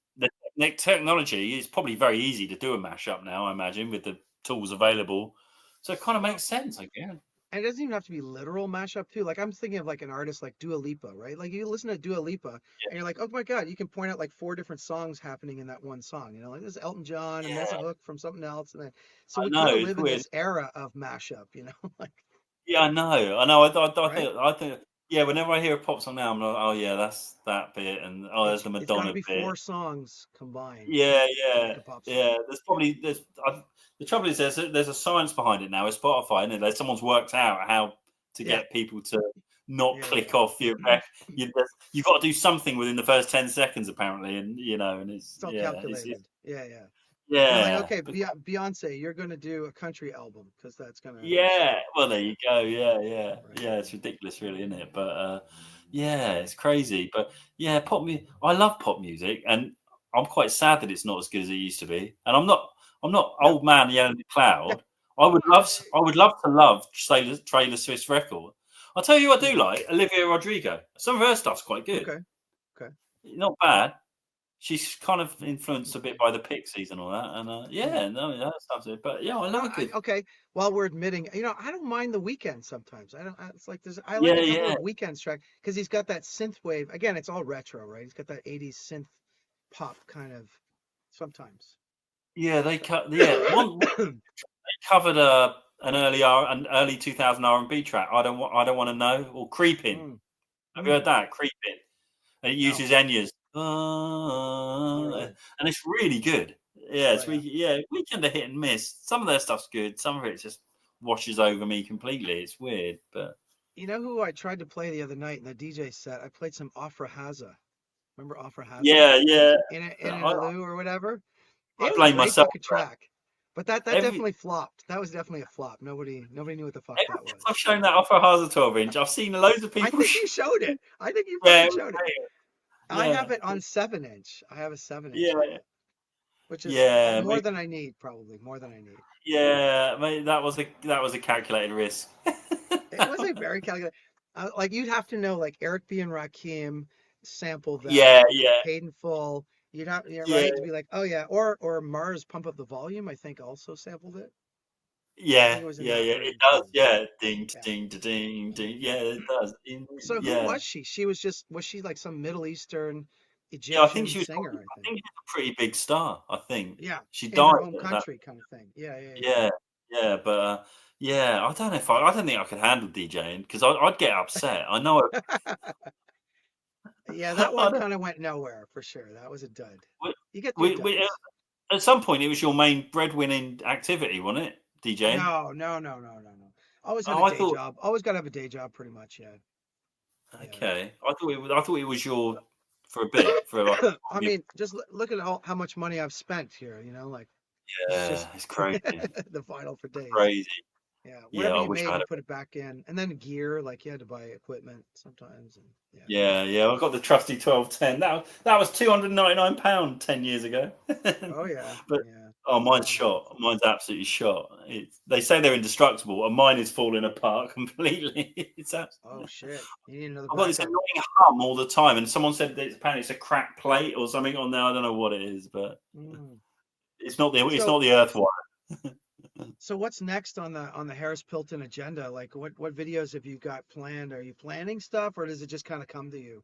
the technology is probably very easy to do a mashup now. I imagine, with the tools available, so it kind of Well, makes sense, I guess. and it doesn't even have to be literal mashup too. Like I'm thinking of like an artist like Dua Lipa, right? Like you listen to Dua Lipa and you're like, oh my God, you can point out like 4 different songs happening in that one song. Like this is Elton John and there's a Yeah, hook from something else. And then so I we know, kind of it's live in weird. this era of mashup, like, Yeah, I know. I right? think. Yeah. Whenever I hear a pop song now, I'm like, oh yeah, that's that bit, and oh, there's the It's got to Madonna be bit. 4 songs combined Yeah, to make a pop song. yeah. The trouble is there's a science behind it now. With Spotify, and there's someone's worked out how to Yeah. get people to not Yeah. click off your back. You've got to do something within the first 10 seconds, apparently, and and It's all calculated. Yeah. They're like, yeah. okay, Beyonce, you're gonna do a country album because that's gonna Yeah, sell. well, there you go. Right. Yeah. It's ridiculous, really, isn't it? But yeah, it's crazy. But yeah, I love pop music, and I'm quite sad that it's not as good as it used to be. And I'm not No. old man yelling at the cloud. I would love to love Taylor Swift's record. I'll tell you what I do Mhm. like, Olivia Rodrigo. Some of her stuff's quite good. Okay. Okay. Not bad. She's kind of influenced a bit by the Pixies and all that. And Mhm. yeah, no, that stuff's it. But yeah, I No, love a good. okay. While we're admitting, I don't mind the weekend sometimes. I don't. It's like I like Yeah, a couple yeah. of weekends track because he's got that synth wave. Again, it's all retro, right? He's got that '80s synth pop kind of sometimes. Yeah, they So, cut. Yeah, they covered an early 2000 R&B track. I don't want to know, or Creeping. mm, Have you heard mm, that? Creeping, and it no, uses Enya's, not really. and it's really good. Yeah, Oh yeah. Weekend of hit and miss. Some of their stuff's good. Some of it just washes over me completely. It's weird, but You know who I tried to play the other night in the DJ set? I played some Afra Haza. Remember Afra Haza? yeah. In an I, Alu or whatever? I It was a blame great myself fucking for track. But that every. definitely flopped. That was definitely a flop. Nobody knew what the fuck Ever that since I've was. shown that off a Haza 12-inch, I've seen loads of I people. think you showed it. I think you Yeah, fucking showed it. I yeah, have it on 7-inch. I have a 7-inch of yeah, it, which is yeah. more than I need, probably more than I need. Yeah, mate, that was a calculated risk. It was a very calculated. Like you'd have to know, like Eric B and Rakim sampled Yeah, that, yeah, paid in full. You'd have, yeah, right, to be like, oh yeah, or Mars Pump Up the Volume. I think also sampled it. I think it was in that yeah. It version does. too. Yeah, ding, Yeah. ding, ding, ding. Yeah, it does. So who Yeah, was she? Was she like some Middle Eastern yeah. I think Egyptian she was. singer? I I think. think she was a pretty big star. I think Yeah, she in her died home at that. country, kind of thing. Yeah. Yeah, but yeah. I don't know if I don't think I could handle DJing because I'd get upset. I know. Yeah, that I one don't, kind of went nowhere for sure. That was a dud. we, You get your we duds. at some point it was your main breadwinning activity, wasn't it? DJing. No. Always had a Oh, I day thought. job. Always got to have a day job, pretty much. Yeah. Okay, I thought it was your for a bit for like. I mean, just look at how much money I've spent here. Like it's Yeah, just it's crazy. the vinyl for days. Crazy. Yeah, Yeah, whatever I you wish I made, had you it. put it back in, and then gear, like you had to buy equipment sometimes, and yeah. Yeah. I got the trusty 1210. That was £299 10 years ago. Oh yeah, But yeah. oh, mine's Oh man. shot. Mine's absolutely shot. They say they're indestructible, and mine is falling apart completely. Oh shit. You need another I've got this backup. annoying hum all the time, and someone said that apparently it's a cracked plate or something on there. I don't know what it is, but Mm. it's not the So earth wire. so what's next on the Harris Pilton agenda? Like what videos have you got planned? Are you planning stuff, or does it just kind of come to you?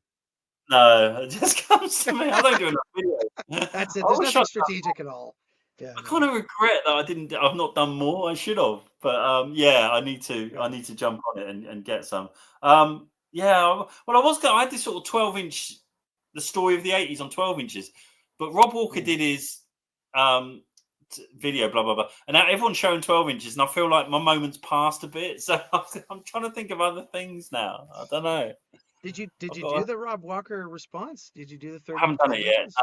No, it just comes to me. I don't do enough videos. That's I it. There's wish nothing I'd strategic at all. Yeah, I kind no. of regret that I didn't. I've not done more. I should have, but yeah, I need to. I Yeah. need to jump on it and get some. Yeah. Well, I was going. I had this sort of 12-inch, the story of the '80s on 12 inches, but Rob Walker Mm. did his um video, blah blah blah, and now everyone's showing 12 inches, and I feel like my moment's passed a bit. So I'm trying to think of other things now. I don't know. Did I've you got. do the Rob Walker response? Did you do the I 30 to haven't done 12 it yet. inches?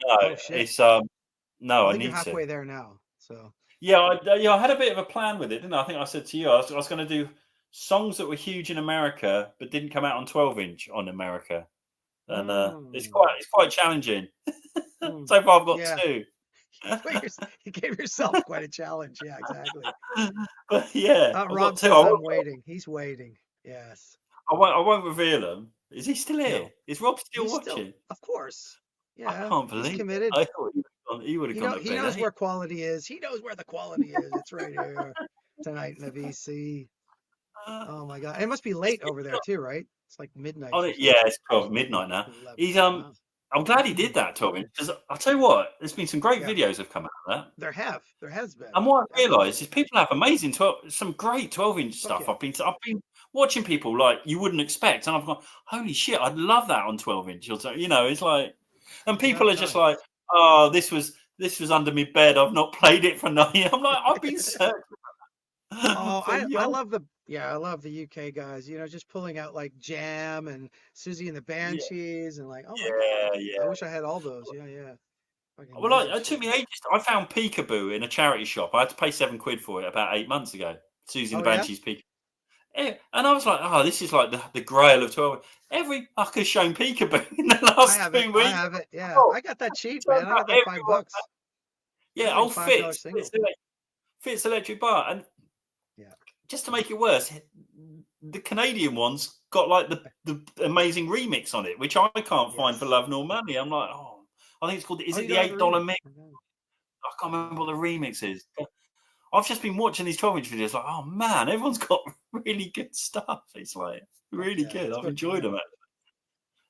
No. Oh shit. It's no. I I think you're need to. halfway there now. So Yeah, I had a bit of a plan with it, didn't I? I think I said to you, I was going to do songs that were huge in America but didn't come out on 12-inch on America, and mm, it's quite challenging. mm, So far, I've got yeah. two. You gave yourself quite a challenge. Yeah, exactly. But yeah, I've Rob got two. says I'm waiting. He's waiting. Yes. I won't reveal them. Is he still here? No. Is Rob still He's still, watching? of course. I Yeah, can't he's believe it. committed. I thought he would have gone to He bed. knows Eh? where quality is. He knows where the quality is. It's right here tonight in the VC. Uh, Oh my God. It must be late over there too, right? It's like midnight On for it, some. yeah, it's 12 11, midnight now. 11. He's Wow. I'm glad he did that, Tommy, because I'll tell you what, there's been some great Yeah, videos have come out of that. there has been. And what I realised Definitely. is people have amazing some great 12-inch Fuck stuff. yeah. I've been watching people like you wouldn't expect, and I've gone, holy shit, I'd love that on 12-inch. It's like, and You gotta people are just try. like, oh, this was under my bed. I've not played it for 9 years. I'm like, I've been searching Oh, for I years. love I love the UK guys, just pulling out like Jam and Susie and the Yeah, Banshees and like, oh my God. yeah. I wish I had all those. Yeah, yeah. Fucking Well, amazing it took shit. me ages. I found Peekaboo in a charity shop. I had to pay £7 for it about 8 months ago. Susie and Oh the yeah? Banshees Peekaboo. Yeah, and I was like, oh, this is like the grail of 12. Every fucker's shown Peekaboo in the I last have it. 2 I weeks. have it. Yeah. Oh, I got that cheap, man. turns I out got that everyone. $5. That Yeah, was like oh, a $5 Fitz, single. Fitz Electric Bar. And Yeah. just to make it worse, the Canadian one's got like the amazing remix on it, which I can't find for Yes. love nor money. I'm like, oh, I think it's called, is Oh, it you the don't have the $8 remix? mix? Okay. I can't remember what Oh. the remix is. I've just been watching these 12-inch videos, like, oh man, everyone's got really good stuff. It's like Fuck really yeah. good. It's I've about enjoyed time. them.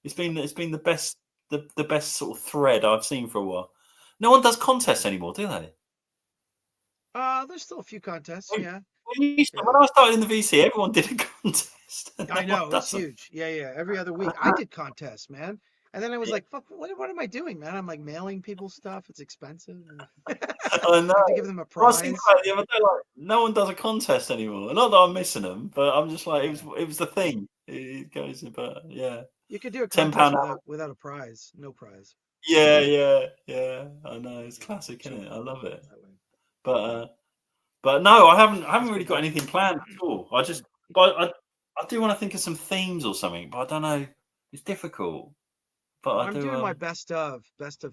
It's been the best sort of thread I've seen for a while. No one does contests Yeah. anymore, do they? There's still a few contests. Yeah. Yeah. When I started in the VC, everyone did a contest. And no I one know. It's does them. huge. Yeah. Yeah. Every other week. I did contests, man. And then I was like, fuck, what am I doing, man? I'm like mailing people stuff. It's expensive. I I know. have to give them a I was thinking prize. about it the other day, like, no one does a contest anymore. Not that I'm missing them, but I'm just like, Yeah. it was the thing. It goes about, yeah. You could do a contest £10. without a prize. No prize. Yeah. I know it's Yeah. classic, isn't Chill it? I love it. that way. But no, I haven't That's really good, got man. anything planned at all. But I do want to think of some themes or something, but I don't know. It's difficult. But Well, I I'm do. doing my best of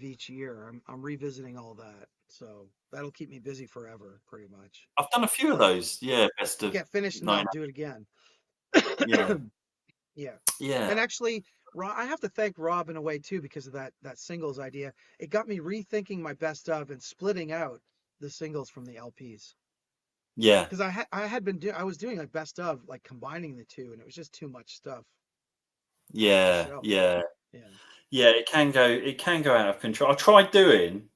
each year. I'm revisiting all that. So that'll keep me busy forever, pretty much. I've done a few of But those. Yeah, best of get finished and then I'll 9. do it again. Yeah, Yeah. yeah, And actually, I have to thank Rob in a way too because of that singles idea. It got me rethinking my best of and splitting out the singles from the LPs. yeah, Because I was doing like best of like combining the two and it was just too much stuff to yeah, show. yeah, Yeah. yeah. It can go out of control. I tried doing.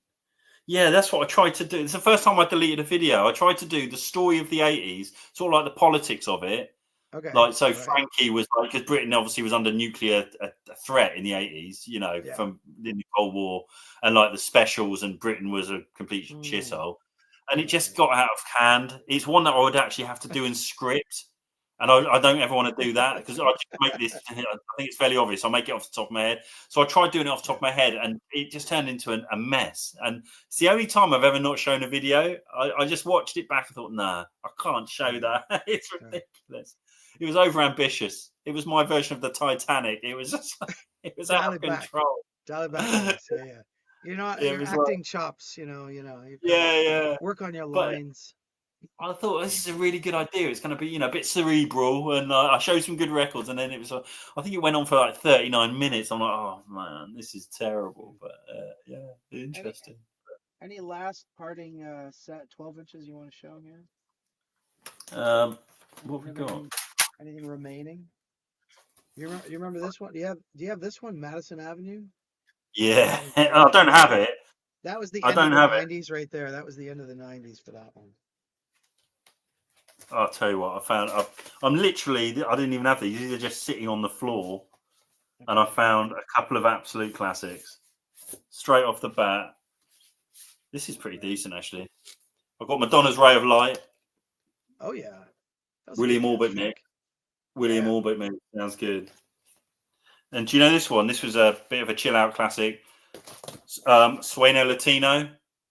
Yeah, that's what I tried to do. It's the first time I deleted a video. I tried to do the story of the '80s, sort of like the politics of it, Okay. Like, so Right. Frankie was like, because Britain obviously was under nuclear a threat in the 80s, you know, Yeah. from in the Cold War, and like the specials, and Britain was a complete Mm, shithole. And it just right. got out of hand. It's one that I would actually have to do in script. And I don't ever want to do that because I just make this. I think it's fairly obvious. I make it off the top of my head. So I tried doing it off the top Yeah. of my head, and it just turned into a mess. And it's the only time I've ever not shown a video. I just watched it back and thought, nah, I can't show Right. that. It's Right. ridiculous. It was over ambitious. It was my version of the Titanic. It was just, it was out Dial of it back. control. Dial it back, Alex. Yeah, yeah. You're not It your was like, acting chops. You've got to yeah, yeah. work on your But lines. I thought Yeah. this is a really good idea. It's going to be, a bit cerebral, and I showed some good records, and then it was. I think it went on for like 39 minutes. I'm like, oh man, this is terrible. But yeah, Any interesting. any last parting set 12 inches you want to show here? Um, what have we Have got? anything remaining? You remember this one? Do you have this one, Madison Avenue? Yeah, That was I don't have it. that was the I end of don't the have it. 90s right there. That was the end of the 90s for that one. I'll tell you what. I found. I'm literally. I didn't even have these. These are just sitting on the floor, and I Okay. found a couple of absolute classics straight off the bat. This is pretty Right. decent, actually. I've got Madonna's Ray of Light, Oh yeah. That was a William kick ass Orbit mix. track. William Yeah. Orbit mix sounds good. And do you know this one? This was a bit of a chill out classic. Sueno Latino.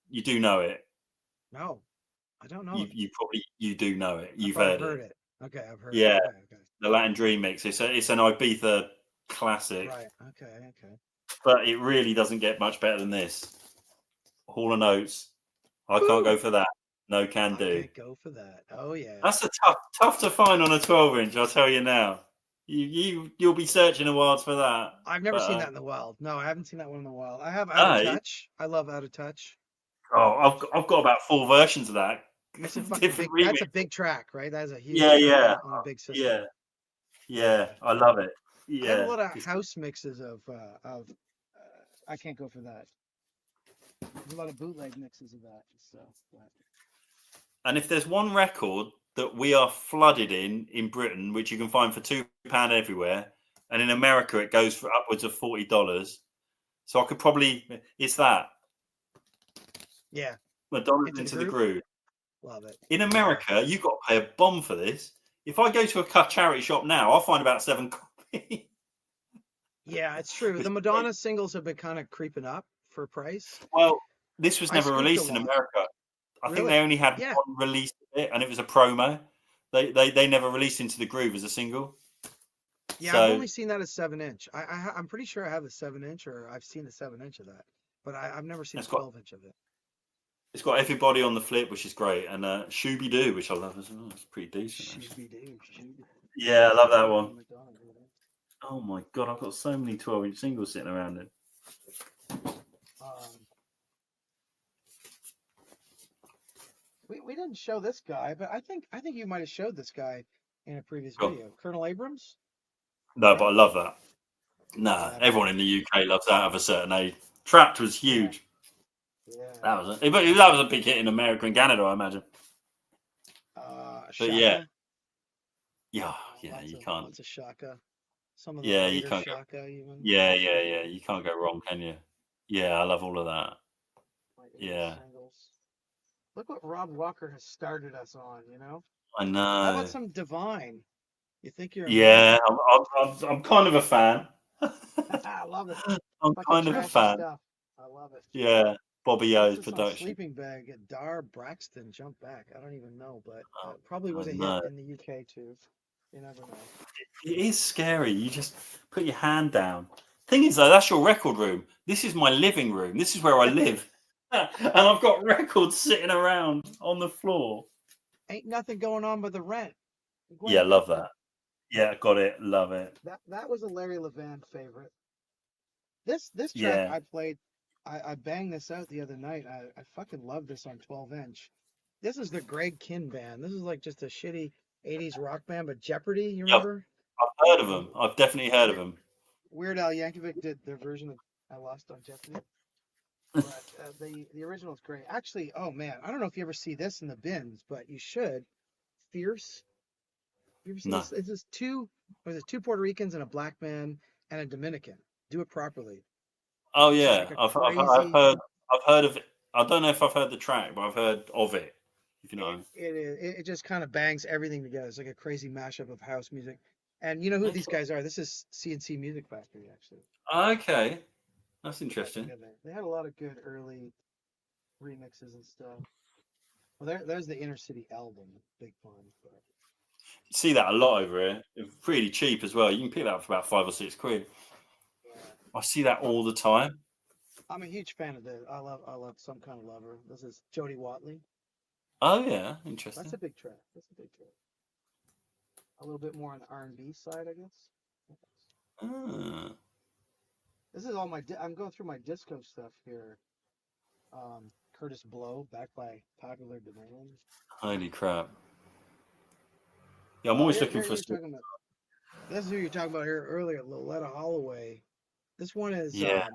You do know it. No, I don't know You it. you probably you do know it. You've Oh, I've heard heard it. it. Okay, I've heard it. Yeah, Okay, okay. the Latin Dream mix. It's an Ibiza classic, Right. Okay, okay. but it really doesn't get much better than this. Hall and Oates. I can't go Woo! for that. No can I do. can't go for that. Oh yeah. That's a tough to find on a 12-inch. I'll tell you now. You'll be searching a while for that. I've never But seen that in the wild. No, I haven't seen that one in the wild. I have Out of no, Touch. I love Out of Touch. oh, I've got about 4 versions of that. It's a fucking Different big. That's remix. a big track, right? That is a huge Yeah, track yeah, on a big yeah, system. yeah. Yeah. I love it. I have a Yeah. lot of house mixes of. I can't go for that. There's a lot of bootleg mixes of that. So. But, And if there's one record that we are flooded in Britain, which you can find for £2 everywhere, and in America it goes for upwards of $40. So I could probably it's that yeah. Madonna's Into the Into the Groove. Groove. Love it. In America, you got to pay a bomb for this. If I go to a charity shop now, I'll find about 7 copies. Yeah, it's true. The Madonna singles have been kind of creeping up for price. Well, this was I never scooped a released in lot. America. I think they Really? only had Yeah. one release of it, and it was a promo. They never released Into the Groove as a single. Yeah, I've So only seen that as 7 inch. I'm pretty sure I have the 7 inch, or I've seen the 7 inch of that, but I've never seen the it's got 12 inch of it. it's got Everybody on the Flip, which is great, and Shooby Doo, which I love as well. It's pretty decent, actually. Shooby doo, shooby. Yeah, I love that Love one. the Madonna. Oh my god, I've got so many 12-inch singles sitting around it. Um, we didn't show this guy, but I think you might have showed this guy in a previous God. video. Colonel Abrams. No, but I Trapped. love that. Love Nah, that everyone album. in the UK loves that of a certain age. Trapped was Yeah, huge. yeah. That was a big hit in America and Canada, I imagine. But yeah, Shaka. yeah, yeah. Lots You of can't. lots of Shaka. Some of the Yeah, you later can't go. Shaka even. Yeah, yeah, yeah. You can't go wrong, can you? Yeah, I love all of that. My 80s Yeah, singles. Look what Rob Walker has started us on, you know? I How about know. some Divine? You think you're a man? Yeah, I'm kind of a fan. I love it. I'm Fucking kind of a trashy fan. stuff. I love it. Yeah, Bobby What's O's this on production. Sleeping Bag? Dar Braxton, Jump Back. I don't even know, but Oh, probably was I a hit know. in the UK too. You never know. It is scary. You just put your hand down. Thing is, though, that's your record room. This is my living room. This is where I live. And I've got records sitting around on the floor. Ain't nothing going on but the rent. Yeah, Gwen love Stefani. that. Yeah, got it. Love it. That was a Larry Levan favorite. This track Yeah. I played, I banged this out the other night. I fucking love this on 12 inch. This is the Greg Kinn band. This is like just a shitty 80s rock band, but Jeopardy, you Yep. remember? I've heard of them. I've definitely heard of them. Weird Al Yankovic did their version of I Lost on Jeopardy. But the original is great. Actually, oh man, I don't know if you ever see this in the bins, but you should. Fierce. You ever seen No. this? It's just two Puerto Ricans and a black man and a Dominican. Do it properly. Oh It's just yeah, like a I've crazy. heard of it. I don't know if I've heard the track, but I've heard of it. If you know. It just kind of bangs everything together. It's like a crazy mashup of house music. And you know who these Okay. guys are? This is CNC Music Factory, actually. Okay, that's Yeah, interesting. they had a lot of good early remixes and stuff. Well, there's the Inner City album, big fun. But See that a lot over here. It's pretty cheap as well. You can pick that up for about £5 or £6. yeah, I see that all the time. I'm a huge fan of this. I love Some Kind of Lover. This is Jody Watley. Oh yeah, That's a interesting. big track. That's a big track. A little bit more on the R&B side, I guess. Ah, This is all I'm going through my disco stuff here. Curtis Blow, back by popular demand. holy crap! Yeah, I'm Oh, always looking here for you're some. talking about. This is who you're talking about here earlier, Loletta Holloway. This one is Yeah,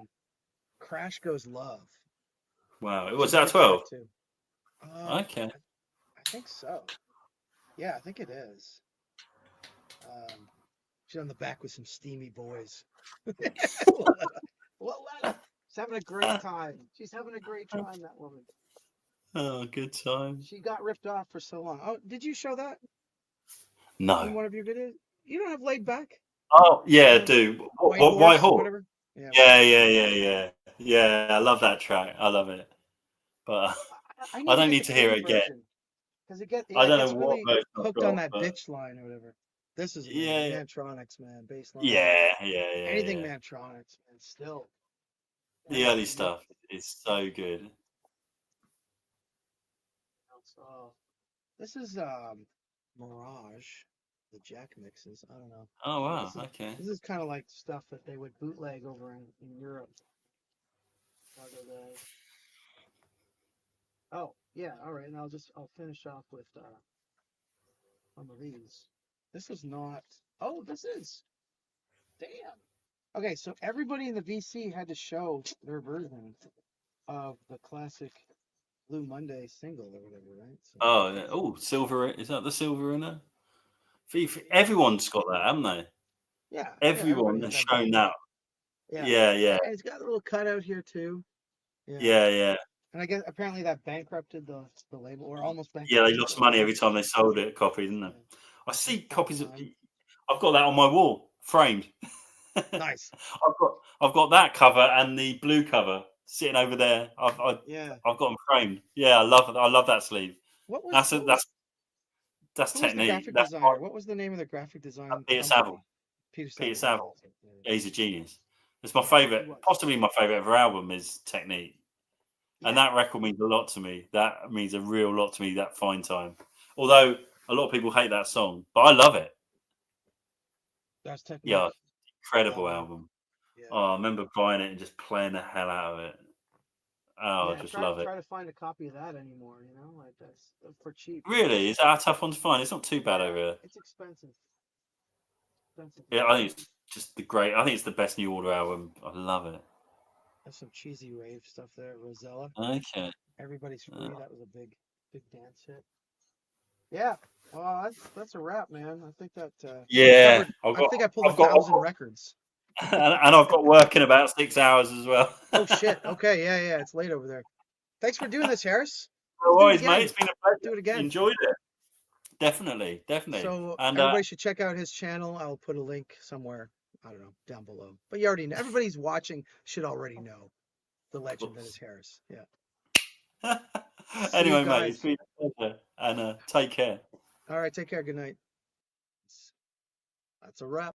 Crash Goes Love, wow. It which was is a that good track 12. too. Okay. I think so. Yeah, I think it is. Um, she's on the back with some steamy boys. Loletta. Loletta. She's having a great time. She's having a great time, that woman. Oh, good time. She got ripped off for so long. Oh, did you show that in No. one of your videos? You don't have Laid Back? Oh yeah, Uh, do White what? White Horse or Horse? whatever? Yeah, White Yeah, Horse. yeah, yeah, yeah, yeah. I love that track. I love it, but I I need to don't get need the to hear clean it again. version because I it don't gets know what really version I've hooked on got, that but bitch line or whatever. This is amazing. yeah, Mantronics, man, bass line. yeah, yeah, yeah, Anything yeah. Mantronics, man, still. The And early you stuff is so good. know, so this is Mirage, the Jack mixes. I don't know. Oh wow, This is okay. this is kind of like stuff that they would bootleg over in Europe. Chicago guys. Oh, yeah, all right. And I'll finish off with some of these. This is not. Oh, this is. Damn. Okay, so everybody in the VC had to show their version of the classic Blue Monday single or whatever, right? So Oh, yeah. Oh, silver. Is that the silver in it? yeah, Everyone's got that, haven't they? yeah, everybody Everyone has has that shown banger. that. Yeah, Yeah, yeah, and it's got a little cutout here too. Yeah, yeah, yeah. and I guess apparently that bankrupted the label, or almost Yeah, they bankrupted lost the money label. every time they sold it a copy, didn't they? Yeah, I I think see Pop copies of. Time. I've got that on my wall, framed. Nice. I've got that cover and the blue cover sitting over there. Yeah. I've got them framed. Yeah, I love that sleeve. What was That's a, what was that's who was the technique. graphic That's designer? What was the name of the graphic design Peter Saville. company? Peter Peter Saville. Yeah, Saville. that's it. Yeah, he's a genius. It's my He favorite, was. possibly my favorite ever album is Technique. And Yeah, that record means a lot to me. That means a real lot to me, that Fine Time. Although a lot of people hate that song, but I love it. that's Technique. Yeah, incredible Love it. album. Yeah. Oh, I remember buying it and just playing the hell out of it. Oh, I Yeah, just love it. try to find a copy of that anymore, like that's for cheap. Really? Is that a tough one to find? It's not too bad Yeah, over here. it's expensive. Expensive to Yeah, I find. think it's just I think it's the best New Order album. I love it. There's some cheesy rave stuff there. Rosella. Okay. Everybody's Uh, free. That was a big dance hit. Yeah. Oh, that's a wrap, man. I think that we yeah, covered. I think I pulled I've got, 1,000 records. and I've got work in about 6 hours as well. Oh shit. Okay. Yeah, yeah. It's late over there. Thanks for doing this, Harris. No We'll do it worries, mate. again. It's been a Do pleasure. it again. Enjoyed it. Definitely, definitely. So And everybody should check out his channel. I'll put a link somewhere. I don't know, down below. But you already know. Everybody's watching should already know the legend that is Harris. Yeah. See you anyway, mate, it's guys. been a pleasure. And take care. All right. Take care. Good night. That's a wrap.